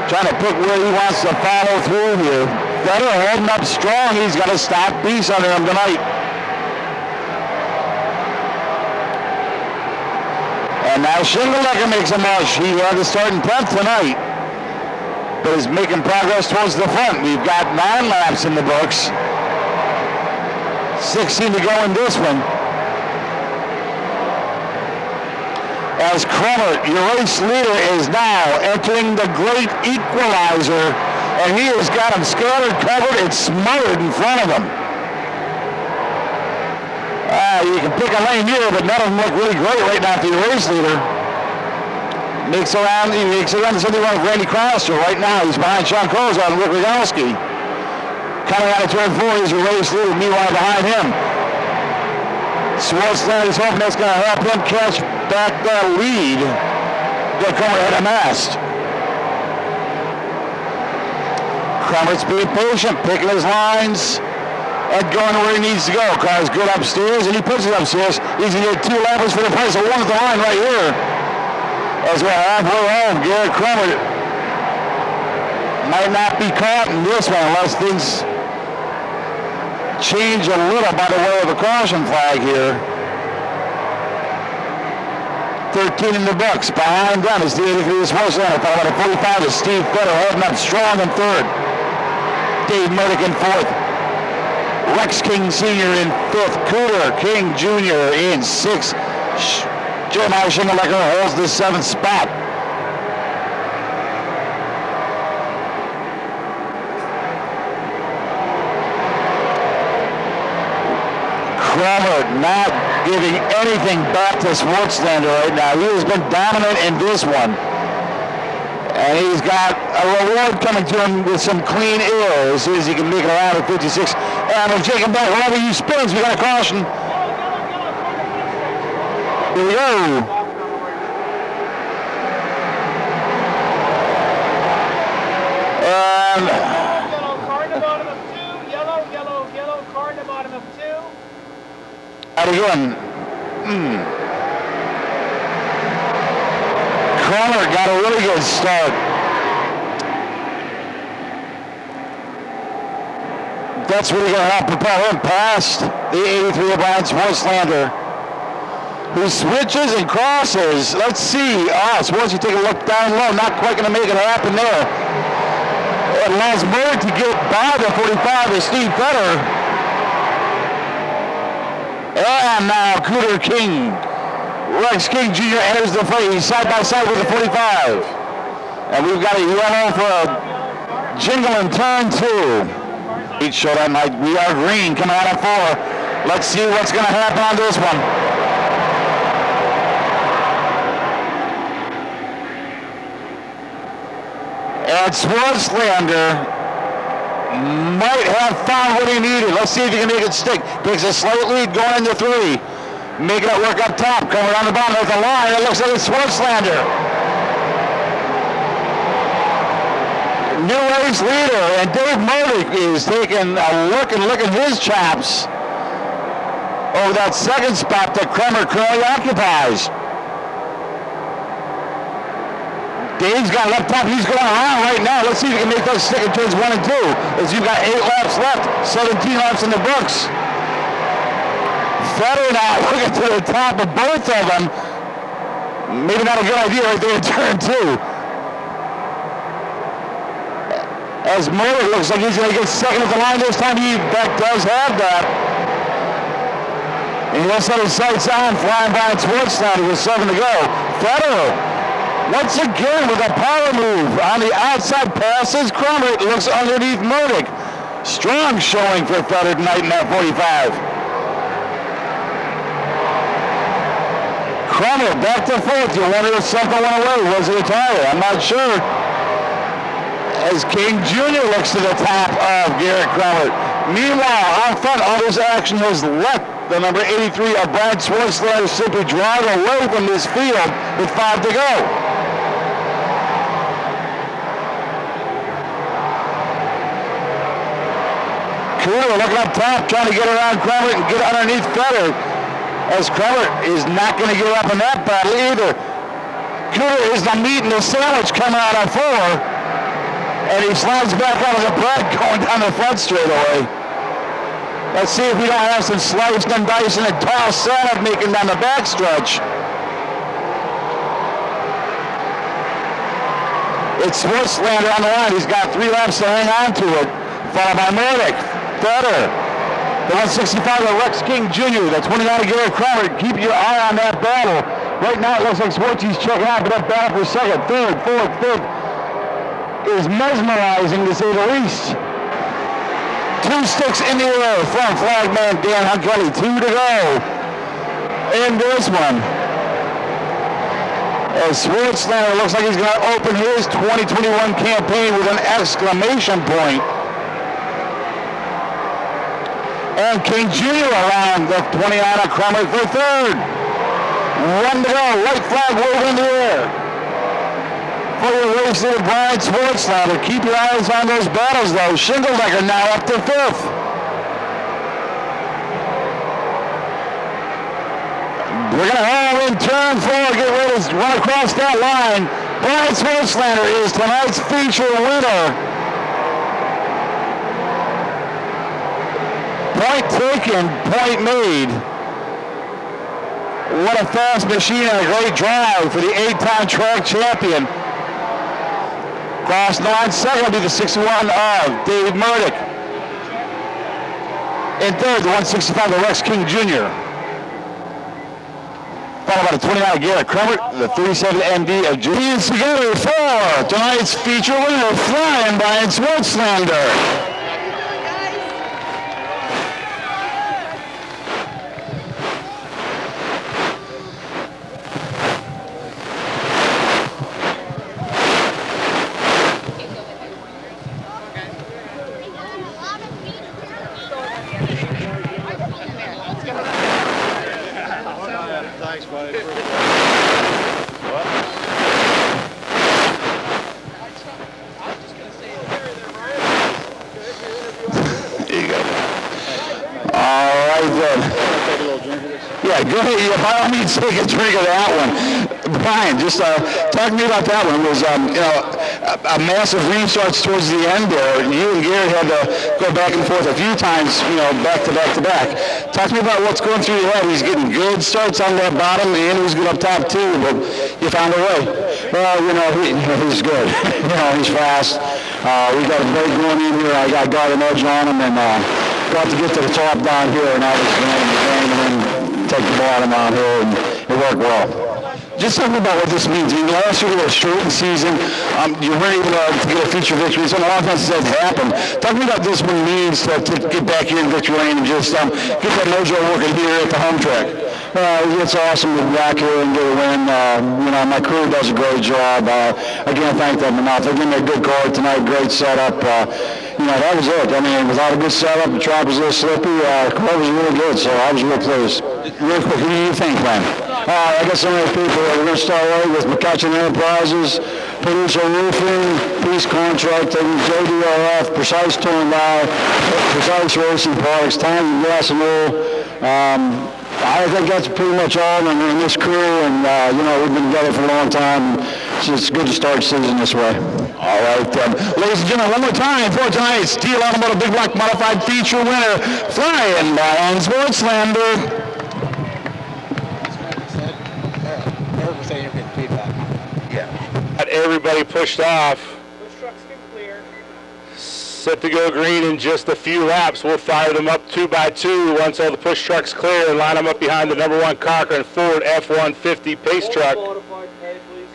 Trying to pick where he wants to follow through here. Fetter holding up strong. He's got a stock piece under him tonight. And now Schindelecker makes a march. He had to start in 10th tonight, but is making progress towards the front. We've got 9 laps in the books. 16 to go in this one. As Cromer, your race leader, is now entering the great equalizer, and he has got him scattered, covered, and smothered in front of him. You can pick a lane here, but none of them look really great right now for your race leader. He makes around the 71 of Randy Cronister. Right now, he's behind Sean Kozar and Rick Rogowski. Coming out of turn 4 is your race leader, meanwhile behind him. Schwartzlander is hoping that's going to help him catch back the lead that Cromer had amassed. Cromer's being patient, picking his lines, and going where he needs to go. Car's good upstairs, and he puts it upstairs. He's going to get 2 lappers for the price of 1 at the line right here. As we're halfway home, Garrett Cromer might not be caught in this one unless things change a little by the way of a caution flag here. 13 in the books. Behind them is the 83 Schwartzlander, followed by the 45 is Steve Fetter, holding up strong in 3rd. Dave Murdoch in 4th. Rex King Sr. in 5th. Cooler King Jr. in 6th. Jeremiah Schindelecker holds the 7th spot. Cromer not giving anything back to Schwartzlander right now. He has been dominant in this one. And he's got a reward coming to him with some clean air as soon as he can make it around at 56. And if Jacob back, wherever he spins, we got a caution. Here we go. Yellow, car in the bottom of 2. Yellow, car in the bottom of 2. Out again. Cromer got a really good start. That's really going to help propel him past the 83 of Brian Swartzlander, who switches and crosses. Let's see. Swartz, you take a look down low. Not quite going to make it happen there. It allows Murray to get by the 45 of Steve Fetter. And now Cooter King. Rex King Jr. enters the fray. He's side by side with the 45. And we've got a yellow for a jingle in turn 2. Each show that night, we are green coming out of 4. Let's see what's going to happen on this one. And Swartzlander might have found what he needed. Let's see if he can make it stick. Takes a slight lead going into 3. Making it work up top. Coming around the bottom with the line. It looks like it's Swartzlander. New race leader, and Dave Murdick is taking a look and licking his chops over that second spot that Kremer currently occupies. Dave's got left top. He's going around right now. Let's see if he can make those stick in turns 1 and 2. As you've got 8 laps left, 17 laps in the books. Fetter now looking to the top of both of them. Maybe not a good idea right there in turn 2. As Murray looks like he's going to get second at the line this time. He does have that. And he'll set his sights on flying by Swartzlander with 7 to go. Fetter, once again with a power move on the outside, passes Kremer. It looks underneath Murdick. Strong showing for Fetter tonight in that 45. Kremer back to 4th. You wonder if something went away. Was it a tire? I'm not sure. As King Jr. looks to the top of Garrett Kremer. Meanwhile, out front, all this action has left the number 83 of Brad Swartzlander simply drive away from this field with 5 to go. Cooter looking up top, trying to get around Kremer and get underneath Fetter. As Kremer is not going to give up in that battle either. Cooter is the meat and the sandwich coming out of 4. And he slides back out of the bread going down the front straightaway. Let's see if we don't have some sliced and diced and a tossed salad making down the backstretch. It's Swartzlander on the line. He's got 3 laps to hang on to it. Followed by Murdick. Fetter. The 165 of Rex King Jr. The 29 of Garrett Kremer. Keep your eye on that battle. Right now it looks like Swartzy's checking out, but that battle for second, third, fourth, fifth is mesmerizing to say the least. 2 sticks in the air from flagman Dan Hunkelly. 2 to go in this one. As Swartzlander looks like he's going to open his 2021 campaign with an exclamation point. And King Jr. around the 29 of Kremer for 3rd. 1 to go. White flag waving in the air. For your race leader, Brian Swartzlander. Keep your eyes on those battles, though. Shingledecker now up to 5th. We're going to have in turn 4. Get ready to run across that line. Brian Swartzlander is tonight's feature winner. Point taken, point made. What a fast machine and a great drive for the 8-time track champion. Cross line second will be the 61 of Dave Murdick. In third, the 165 of Rex King Jr. Followed by the 29 of Garrett Kremer, the 37 MD of James together for tonight's feature winner, flying Brian Swartzlander. Yeah, go ahead. By all means, take a drink of that one. Brian, just talk to me about that one. It was, a massive restarts towards the end there. You and Gary had to go back and forth a few times, back to back to back. Talk to me about what's going through your head. He's getting good starts on that bottom, and he was good up top too, but you found a way. Well, he's good. He's fast. We got a break going in here. I got an edge on him, and got to get to the top down here, and I was going to and then take the bottom out here, and it worked well. Just talking about what this means. Last year we had a shortened season. You weren't able to get a feature victory. So a lot of times that happened. Talk to me about this one means to get back here in victory lane and just get that mojo working here at the home track. It's awesome to be back here and get a win. My crew does a great job. Again, thank them enough. They gave me a good card tonight. Great setup. That was it. Without a good setup, the track was a little slippy. The car was really good, so I was real pleased. Real quick, who do you think, Glenn? I got some of the people. We're going to start right with McCutcheon Enterprises, Producer Roofing, Peace Contracting, JDRF, Precise Tone Lie, Precise Racing Products, Time Gas and Oil. I think that's pretty much all in this crew, and we've been together for a long time. So it's good to start the season this way. All right, ladies and gentlemen, one more time for tonight's Steel Automotive Big Block Modified Feature winner, flying by Sportslander. Got everybody pushed off. Push trucks can clear. Set to go green in just a few laps. We'll fire them up 2 by 2 once all the push trucks clear and line them up behind the number 1 Cochran Ford F-150 pace truck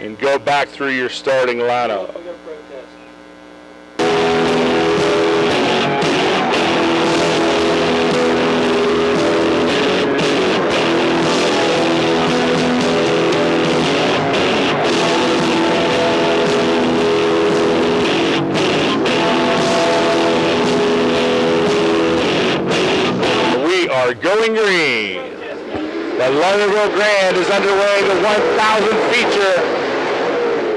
and go back through your starting lineup. Are going green. The Lernerville Grand is underway. The 1,000 feature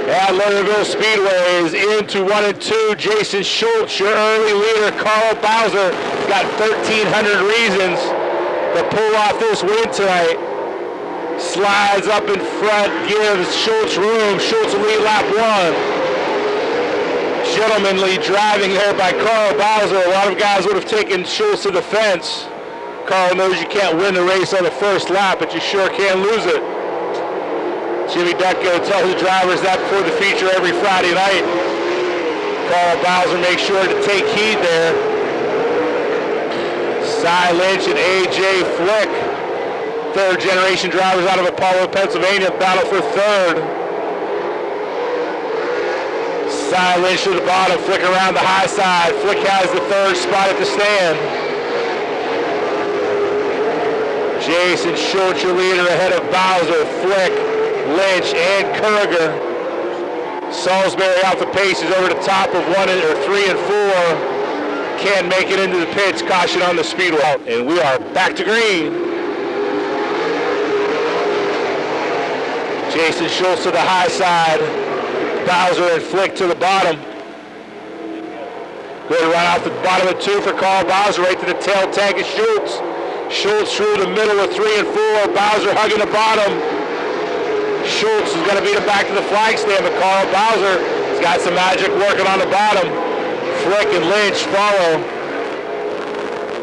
at Lernerville Speedway is into 1 and 2. Jason Schultz, your early leader. Carl Bowser got 1,300 reasons to pull off this win tonight. Slides up in front, gives Schultz room. Schultz will lead lap 1. Gentlemanly driving there by Carl Bowser. A lot of guys would have taken Schultz to the fence. Carl knows you can't win the race on the first lap, but you sure can lose it. Jimmy Ducko tells the drivers that before the feature every Friday night. Carl Bowser makes sure to take heed there. Cy Lynch and A.J. Flick, third generation drivers out of Apollo, Pennsylvania, battle for third. Cy Lynch to the bottom, Flick around the high side. Flick has the third spot at the stand. Jason Schultz, your leader, ahead of Bowser, Flick, Lynch, and Kurger. Salisbury out the paces over the top of 3 and 4. Can't make it into the pits. Caution on the speedway. And we are back to green. Jason Schultz to the high side. Bowser and Flick to the bottom. Good run out the bottom of 2 for Carl Bowser, right to the tail tank of Schultz. Schultz through the middle of 3 and 4. Bowser hugging the bottom. Schultz is going to beat him back to the flag stand, but Carl Bowser has got some magic working on the bottom. Flick and Lynch follow.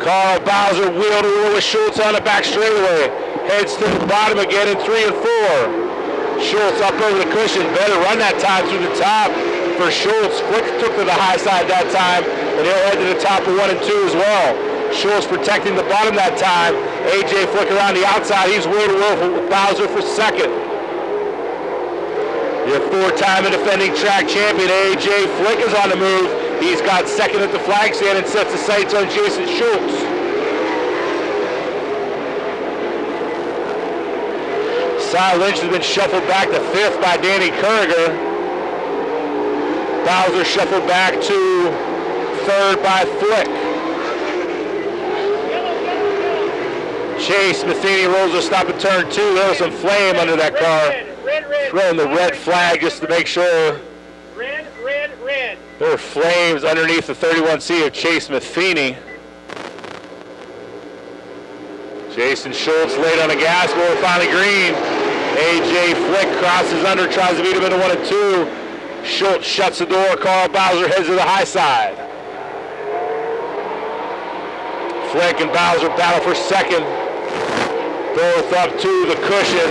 Carl Bowser wheel to wheel with Schultz on the back straightaway. Heads to the bottom again in 3 and 4. Schultz up over the cushion. Better run that time through the top for Schultz. Flick took to the high side that time, and he'll head to the top of 1 and 2 as well. Schultz protecting the bottom that time. A.J. Flick around the outside. He's wheel to wheel for Bowser for second. Your 4-time and defending track champion, A.J. Flick, is on the move. He's got second at the flag stand and sets the sights on Jason Schultz. Cy Lynch has been shuffled back to 5th by Danny Kurger. Bowser shuffled back to 3rd by Flick. Chase Matheny rolls a stop at turn 2. There was some flame under that car. Throwing the red flag just to make sure. Red. There were flames underneath the 31C of Chase Matheny. Jason Schultz laid on the gas, but we're finally green. A.J. Flick crosses under, tries to beat him into 1 and 2. Schultz shuts the door. Carl Bowser heads to the high side. Flick and Bowser battle for second. Both up to the cushion.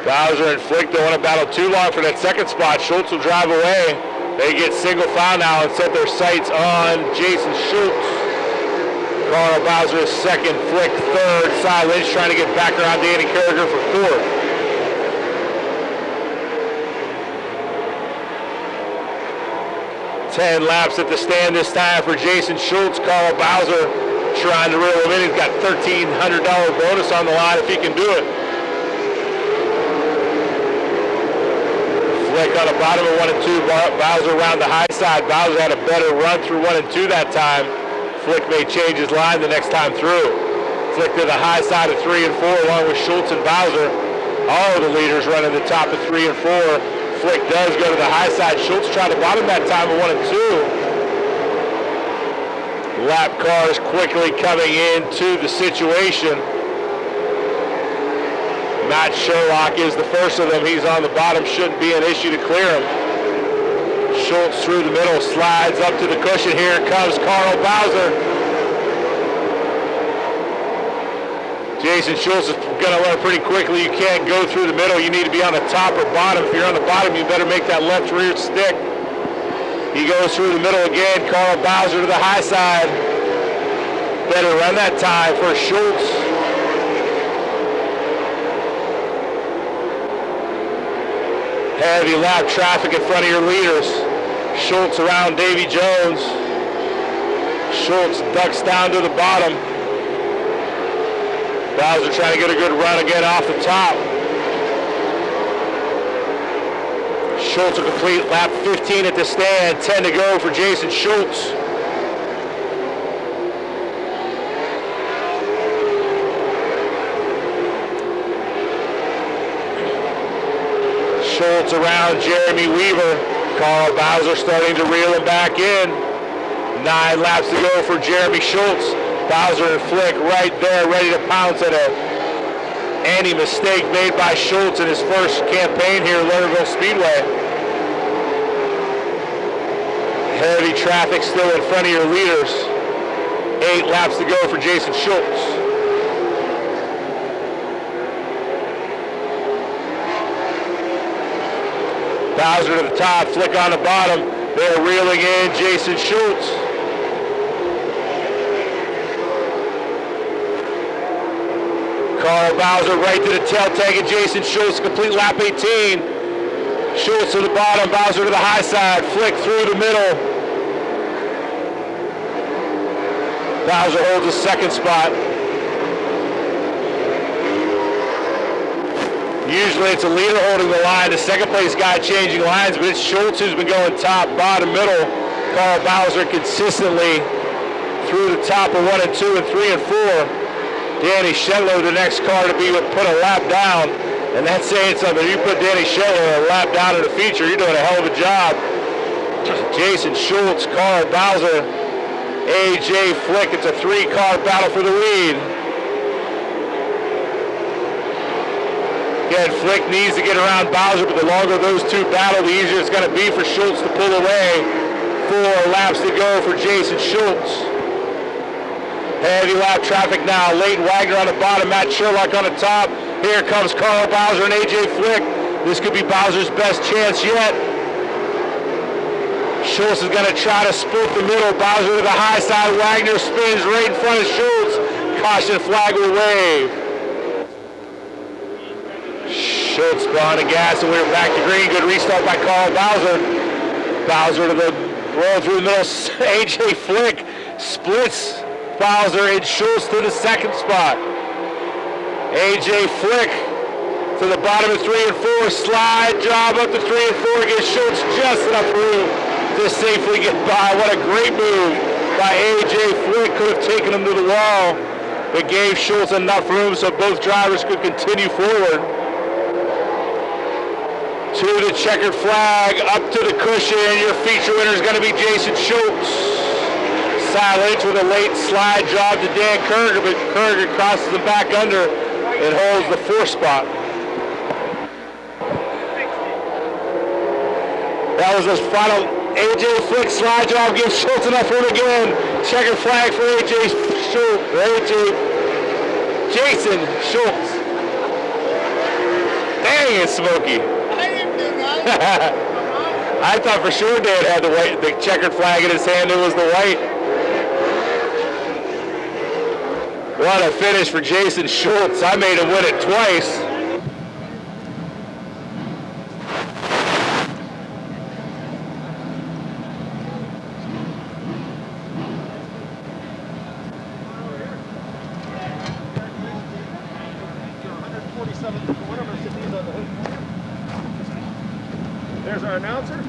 Bowser and Flick don't want to battle too long for that second spot. Schultz will drive away. They get single foul now and set their sights on Jason Schultz. Carl Bowser is second, Flick third. Cy Lynch trying to get back around Danny Carragher for fourth. Ten laps at the stand this time for Jason Schultz. Carl Bowser trying to reel him in. He's got $1,300 bonus on the line if he can do it. Flick on the bottom of 1 and 2. Bowser around the high side. Bowser had a better run through 1 and 2 that time. Flick may change his line the next time through. Flick to the high side of 3 and 4 along with Schultz and Bowser. All of the leaders running the top of 3 and 4. Flick does go to the high side. Schultz tried to bottom that time of 1 and 2. Lap cars quickly coming into the situation. Matt Sherlock is the first of them. He's on the bottom. Shouldn't be an issue to clear him. Schultz through the middle, slides up to the cushion. Here comes Carl Bowser. Jason Schultz is going to learn pretty quickly. You can't go through the middle. You need to be on the top or bottom. If you're on the bottom, you better make that left rear stick. He goes through the middle again. Carl Bowser to the high side. Better run that time for Schultz. Heavy lap traffic in front of your leaders. Schultz around Davy Jones. Schultz ducks down to the bottom. Bowser trying to get a good run again off the top. Schultz will complete lap 15 at the stand. 10 to go for Jason Schultz. Schultz around Jeremy Weaver. Carl Bowser starting to reel him back in. 9 laps to go for Jeremy Schultz. Bowser and Flick right there ready to pounce at any mistake made by Schultz in his first campaign here at Lernerville Speedway. Heavy traffic still in front of your leaders. 8 laps to go for Jason Schultz. Bowser to the top, Flick on the bottom. They're reeling in Jason Schultz. Carl Bowser right to the tail, taking Jason Schultz, complete lap 18. Schultz to the bottom, Bowser to the high side, Flick through the middle. Bowser holds the second spot. Usually it's a leader holding the line, the second place guy changing lines, but it's Schultz who's been going top, bottom, middle. Carl Bowser consistently through the top of 1 and 2 and 3 and 4. Danny Shetlow, the next car to be put a lap down, and that's saying something. You put Danny Shetlow a lap down in the feature, you're doing a hell of a job. Jason Schultz, Carl Bowser, A.J. Flick. It's a 3-car battle for the lead. Again, Flick needs to get around Bowser, but the longer those two battle, the easier it's going to be for Schultz to pull away. 4 laps to go for Jason Schultz. Heavy lap traffic now. Leighton Wagner on the bottom, Matt Sherlock on the top. Here comes Carl Bowser and A.J. Flick. This could be Bowser's best chance yet. Schultz is going to try to split the middle. Bowser to the high side. Wagner spins right in front of Schultz. Caution flag will wave. Schultz on the gas, and we're back to green. Good restart by Carl Bowser. Bowser to the roll through the middle. A.J. Flick splits Bowser and Schultz to the second spot. A.J. Flick to the bottom of 3 and 4. Slide job up to 3 and 4. Gives Schultz just enough room to safely get by. What a great move by A.J. Flick. Could have taken him to the wall, but gave Schultz enough room so both drivers could continue forward. To the checkered flag, up to the cushion. Your feature winner is going to be Jason Schultz. Ty Lynch with a late slide job to Dan Kerger, but Kerger crosses him back under and holds the 4th spot. That was his final AJ Flick slide job. Gives Schultz enough room again. Checkered flag for Jason Schultz. Dang it, Smokey. I thought for sure Dan had the checkered flag in his hand. It was the white. What a finish for Jason Schultz. I made him win it twice. There's our announcer.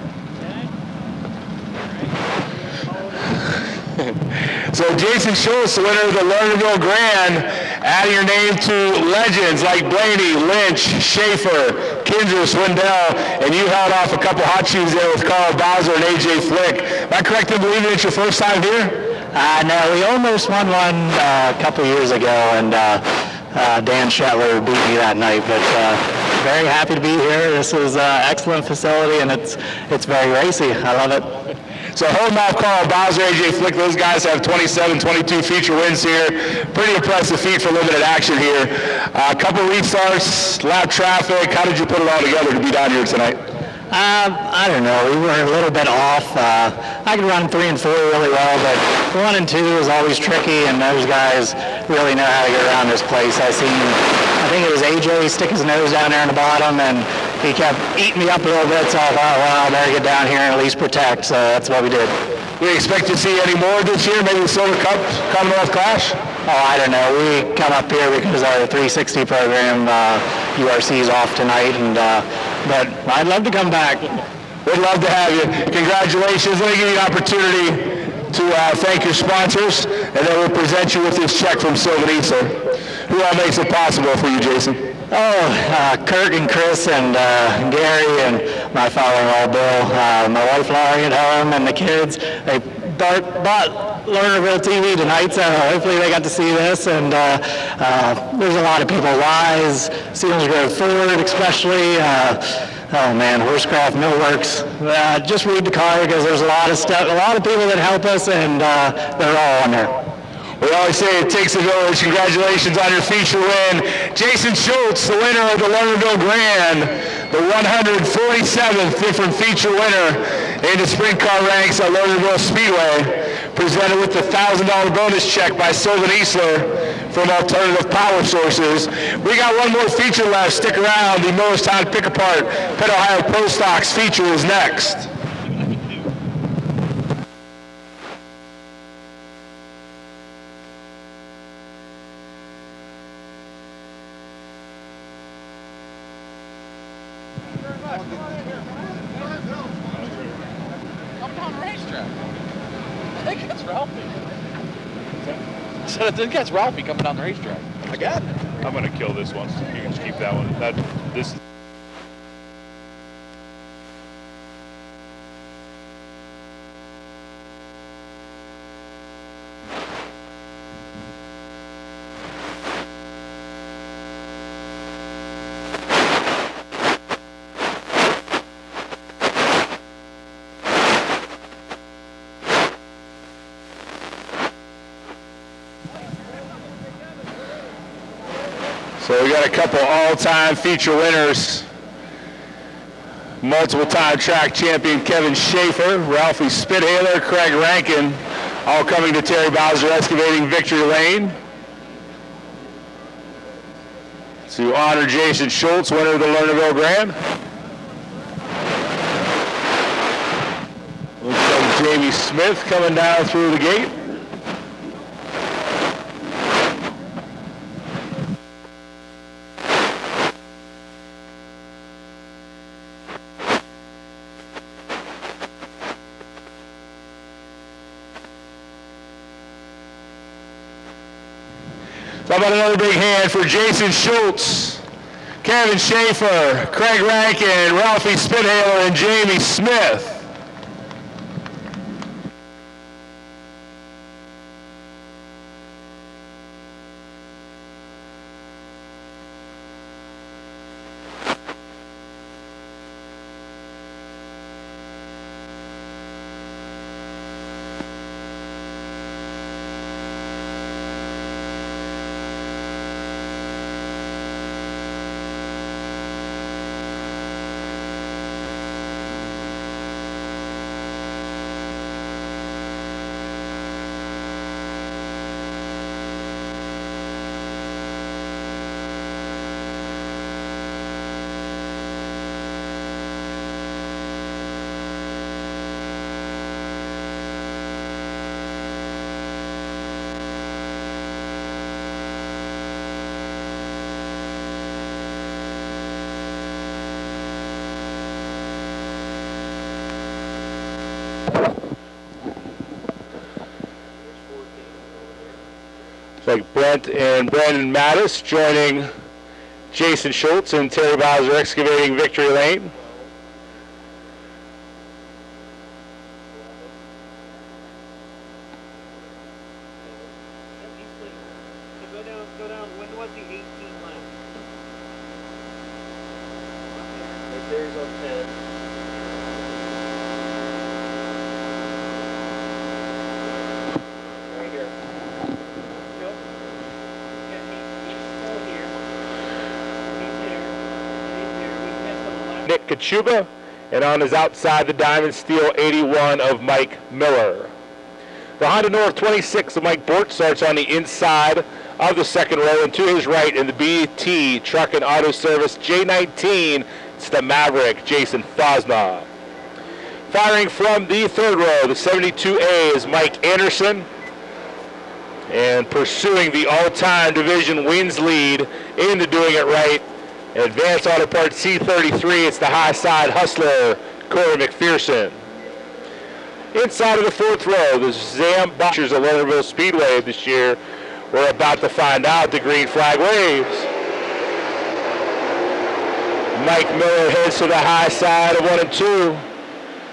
So Jason Schultz, the winner of the Lernerville Grand, adding your name to legends like Blaney, Lynch, Schaefer, Kinzer, Swindell, and you held off a couple hot shoes there with Carl Bowser and AJ Flick. Am I correct in believing it's your first time here? No, we almost won one a couple years ago, and Dan Shetler beat me that night, but very happy to be here. This is an excellent facility, and it's very racy. I love it. So holding off Carl Bowser, AJ Flick, those guys have 27, 22 feature wins here. Pretty impressive feat for limited action here. A couple restarts, lap traffic. How did you put it all together to be down here tonight? I don't know. We were a little bit off. I could run 3 and 4 really well, but 1 and 2 is always tricky, and those guys really know how to get around this place. I think it was AJ stick his nose down there in the bottom, and he kept eating me up a little bit, so I thought, well, I better get down here and at least protect, so that's what we did. We expect to see any more this year, maybe the Silver Cup coming off Clash? Oh, I don't know. We come up here because our 360 program, URC is off tonight, and but I'd love to come back. We'd love to have you. Congratulations. Let me give you an opportunity to thank your sponsors, and then we'll present you with this check from Sylvan Easler. Who all makes it possible for you, Jason? Kurt and Chris and Gary and my father-in-law Bill, my wife Laurie at home, and the kids. They bought Lernerville TV tonight, so hopefully they got to see this. And there's a lot of people, Wise, Seals Grove Ford especially. Horsecraft Millworks. Just read the card because there's a lot of stuff, a lot of people that help us, and they're all on there. We always say it takes a village. Congratulations on your feature win. Jason Schultz, the winner of the Lernerville Grand, the 147th different feature winner in the sprint car ranks at Lernerville Speedway, presented with the $1,000 bonus check by Sylvan Easler from Alternative Power Sources. We got one more feature left. Stick around. The Millerstown Pick Apart Pet Ohio Pro Stocks feature is next. I think that's Ralphie coming down the racetrack. Again? I'm going to kill this one. You can just keep that one. This. So we got a couple all-time feature winners. Multiple-time track champion Kevin Schaefer, Ralphie Spithaler, Craig Rankin, all coming to Terry Bowser Excavating Victory Lane to honor Jason Schultz, winner of the Lernerville Grand. Looks like Jamie Smith coming down through the gate. How about another big hand for Jason Schultz, Kevin Schaefer, Craig Rankin, Ralphie Spithaler, and Jamie Smith. like Brent and Brandon Mattis joining Jason Schultz and Terry Bowser excavating victory lane. Go down. When was the 18 lap? There's on 10. Right here. Go. Yeah, he's still here. He's there. He's there. We missed him a lap. Nick Kachuba, and on his outside the Diamond Steel 81 of Mike Miller. The Honda North 26 of Mike Bort starts on the inside of the second row, and to his right in the BT Truck and Auto Service J19, it's the Maverick, Jason Fosnaugh. Firing from the third row, the 72A is Mike Anderson. And pursuing the all-time division wins lead into doing it right, Advanced Auto Parts C33, it's the high side hustler, Corey McPherson. Inside of the fourth row, the Zam Botchers of Lernerville Speedway this year. We're about to find out. The green flag waves. Mike Miller heads to the high side of 1 and 2.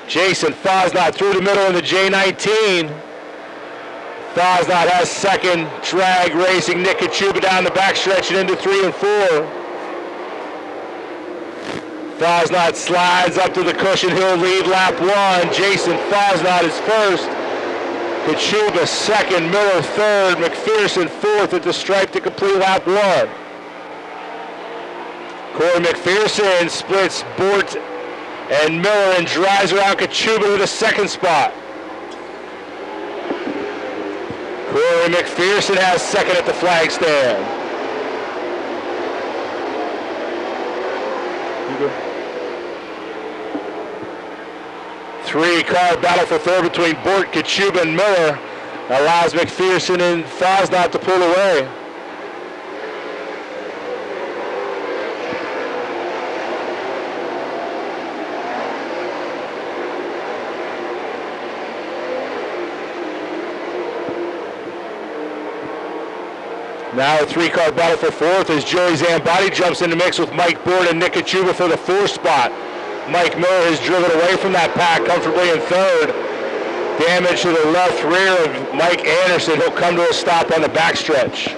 Jason Fosnaugh through the middle in the J19. Fosnaugh has second. Drag racing Nick Kachuba down the backstretch and into 3 and 4. Fosnaugh slides up to the cushion. He'll lead lap 1. Jason Fosnaugh is first. Kachuba second. Miller third. McPherson fourth at the stripe to complete lap 1. Corey McPherson splits Bort and Miller and drives around Kachuba to the second spot. Corey McPherson has second at the flag stand. Three-car battle for third between Bort, Kachuba, and Miller allows McPherson and Fosnaugh to pull away. Now a three-car battle for fourth as Joey Zambati jumps in the mix with Mike Bort and Nick Kachuba for the fourth spot. Mike Miller has driven away from that pack comfortably in third. Damage to the left rear of Mike Anderson. He'll come to a stop on the backstretch.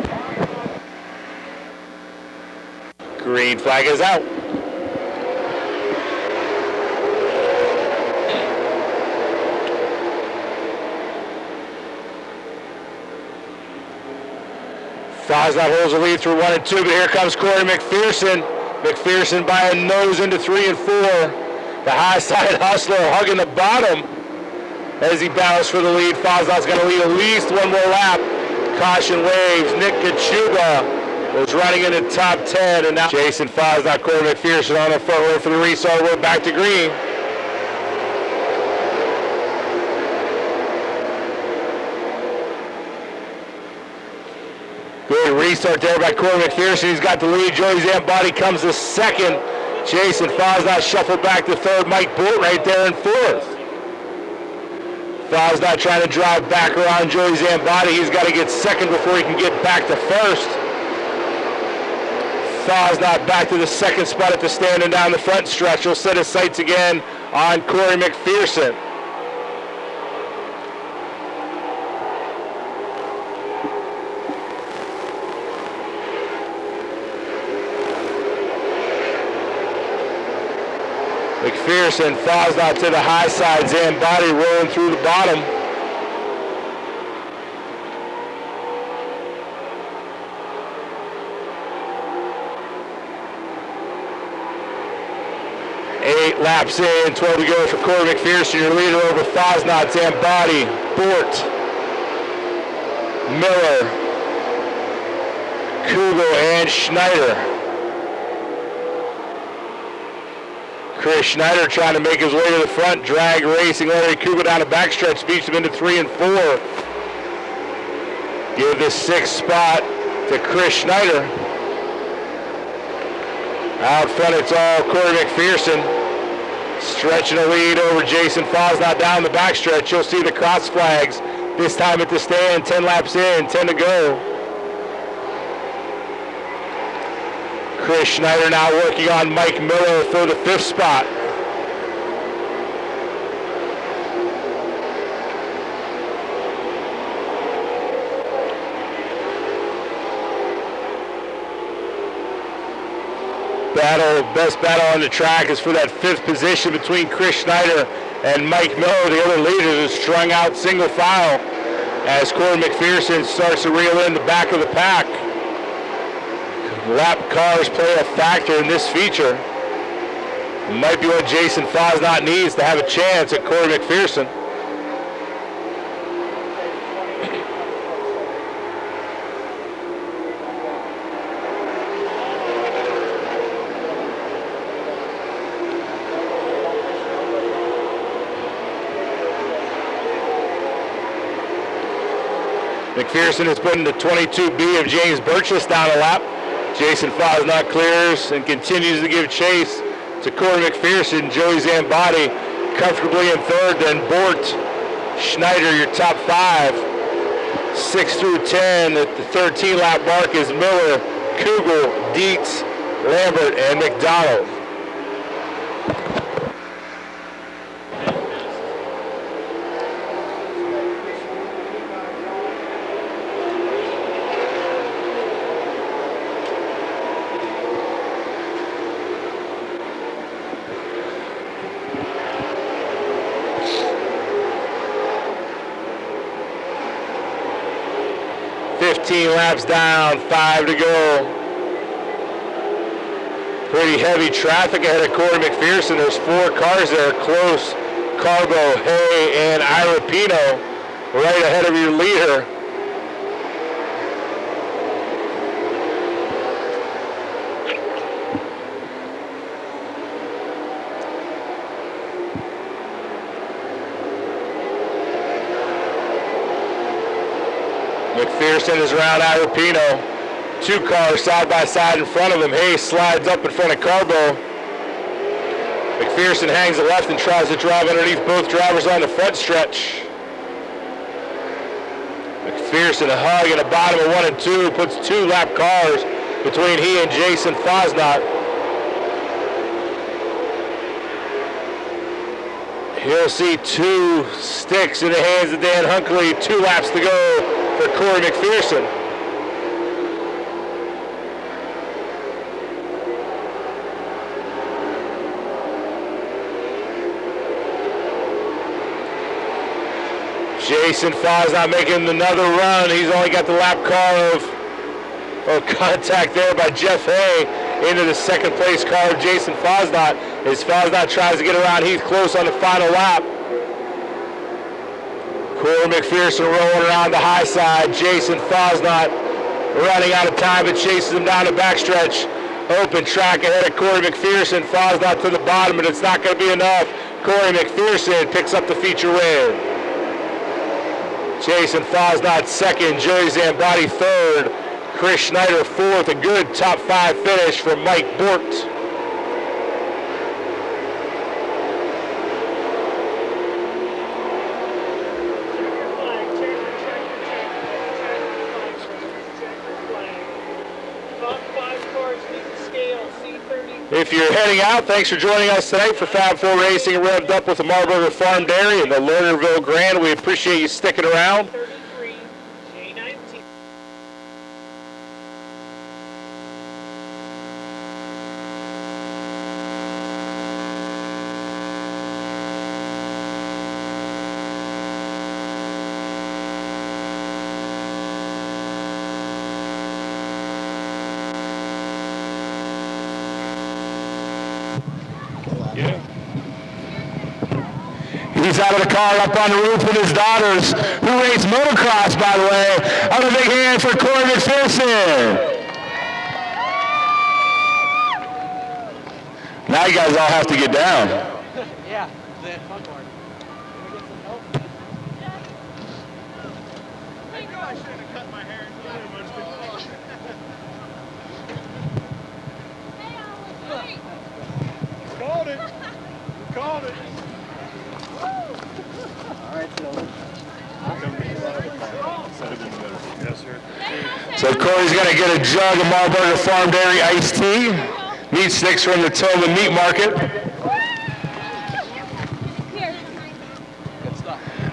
Green flag is out. Fosnaugh holds the lead through 1 and 2, but here comes Corey McPherson. McPherson by a nose into 3 and 4. The high side hustler hugging the bottom as he battles for the lead. Fosnaugh's going to lead at least one more lap. Caution waves. Nick Kachuba was running in the top 10, and now Jason Fosnaugh, Corey McPherson on the front row for the restart. We're back to green. Good restart there by Corey McPherson. He's got the lead. Joey Zambati comes to second. Jason Fosnaugh shuffled back to third. Mike Bort right there in fourth. Fosnaugh trying to drive back around Joey Zambati. He's got to get second before he can get back to first. Fosnaugh back to the second spot at the stand and down the front stretch. He'll set his sights again on Corey McPherson. McPherson, Fosnaugh to the high side, Zambati rolling through the bottom. Eight laps in, 12 to go for Corey McPherson, your leader over Fosnaugh, Zambati, Bort, Miller, Kugel, and Schneider. Chris Schneider trying to make his way to the front, drag racing Larry Kuba down the backstretch, beats him into 3 and 4. Give the sixth spot to Chris Schneider. Out front it's all Corey McPherson. Stretching the lead over Jason Fosnaugh down the backstretch. You'll see the cross flags this time at the stand, 10 laps in, 10 to go. Chris Schneider now working on Mike Miller for the 5th spot. Best battle on the track is for that 5th position between Chris Schneider and Mike Miller. The other leaders are strung out single file as Corey McPherson starts to reel in the back of the pack. Lap cars play a factor in this feature. It might be what Jason Fosnot needs to have a chance at Corey McPherson. McPherson is putting the 22B of James Birchless down a lap. Jason Fosnot clears and continues to give chase to Corey McPherson. Joey Zambati comfortably in 3rd, then Bort, Schneider, your top 5. 6 through 10 at the 13-lap mark is Miller, Kugel, Dietz, Lambert, and McDonald. Laps down, 5 to go. Pretty heavy traffic ahead of Corey McPherson. There's 4 cars there close. Carbo, Hay, and Ira Pino right ahead of your leader. McPherson is around Irapino. 2 cars side by side in front of him. Hayes slides up in front of Carbo. McPherson hangs the left and tries to drive underneath both drivers on the front stretch. McPherson a hug in the bottom of 1 and 2, puts 2 lap cars between he and Jason Fosnot. He'll see 2 sticks in the hands of Dan Hunkley. 2 laps to go for Corey McPherson. Jason Fosnot making another run. He's only got the lap car of contact there by Jeff Hay into the 2nd place car of Jason Fosnot as Fosnot tries to get around Heath Close on the final lap. Corey McPherson rolling around the high side. Jason Fosnot running out of time but chases him down the backstretch. Open track ahead of Corey McPherson. Fosnot to the bottom, but it's not going to be enough. Corey McPherson picks up the feature win. Jason Fosnot 2nd, Joey Zambati 3rd, Chris Schneider 4th. A good top 5 finish for Mike Bort. If you're heading out, thanks for joining us tonight for Fab 4 Racing Revved Up with the Marburger Farm Dairy and the Lernerville Grand. We appreciate you sticking around. 33, J19. He's out of the car up on the roof with his daughters, who race motocross, by the way. Have a big hand for Corey McPherson. Now you guys all have to get down. Yeah, that fun part. Can we get some help? I knew I should have cut my hair. Called it. Called it. All right, so. Yes, sir. So So Corey's going to get a jug of Marburger Farm Dairy iced tea. Meat sticks from the Tillman Meat Market.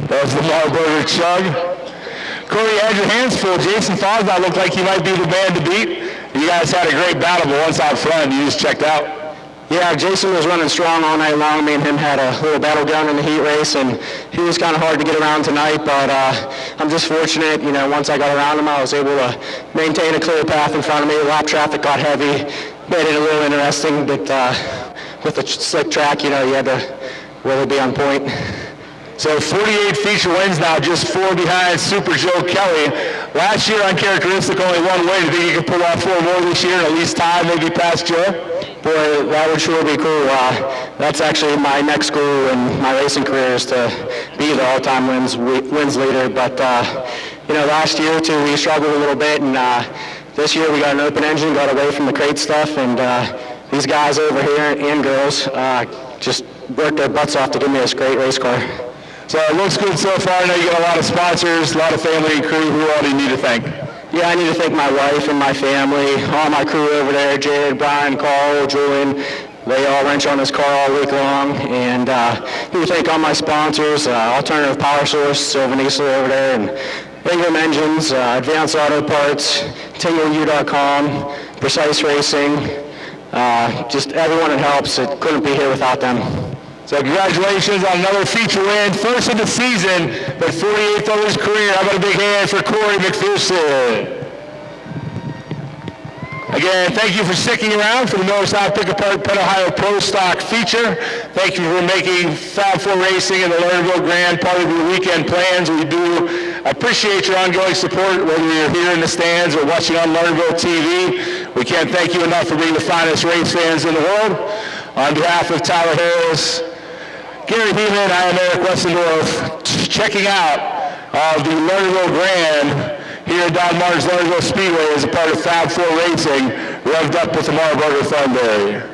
That was the Marburger chug. Corey, you had your hands full. Jason Fosbaugh looked like he might be the man to beat. You guys had a great battle, but once out front, you just checked out. Yeah, Jason was running strong all night long. Me and him had a little battle down in the heat race, and he was kind of hard to get around tonight, but I'm just fortunate, once I got around him, I was able to maintain a clear path in front of me. The lap traffic got heavy, made it a little interesting, but with the slick track, you had to really be on point. So 48 feature wins now, just 4 behind Super Joe Kelly. Last year on Characteristic, only one win. Do you think you could pull off 4 more this year and at least tie, maybe past Joe? Boy, that would sure be cool. That's actually my next goal in my racing career is to be the all-time wins leader. But, last year, too, we struggled a little bit, and this year we got an open engine, got away from the crate stuff, and these guys over here and girls just worked their butts off to give me this great race car. So it looks good so far. I know you got a lot of sponsors, a lot of family and crew. Who all do you need to thank? Yeah, I need to thank my wife and my family, all my crew over there, Jared, Brian, Carl, Julian. They all wrench on this car all week long. And need to thank all my sponsors, Alternative Power Source, Sylvan Diesel over there, and Ingram Engines, Advanced Auto Parts, TingleU.com, Precise Racing, just everyone that helps. It couldn't be here without them. So congratulations on another feature win, first of the season, but 48th of his career. How about a big hand for Corey McPherson? Again, thank you for sticking around for the Miller Stock Pick Apart Penn Ohio Pro Stock feature. Thank you for making Fab 4 Racing and the Lernerville Grand part of your weekend plans. We do appreciate your ongoing support, whether you're here in the stands or watching on Lernerville TV. We can't thank you enough for being the finest race fans in the world. On behalf of Tyler Harris, Gary Beeman, I am Eric Westendorf, checking out of the Lernerville Grand here at Don Martin's Lernerville Speedway as a part of Fab 4 Racing, revved up with the Marburger Fun Day.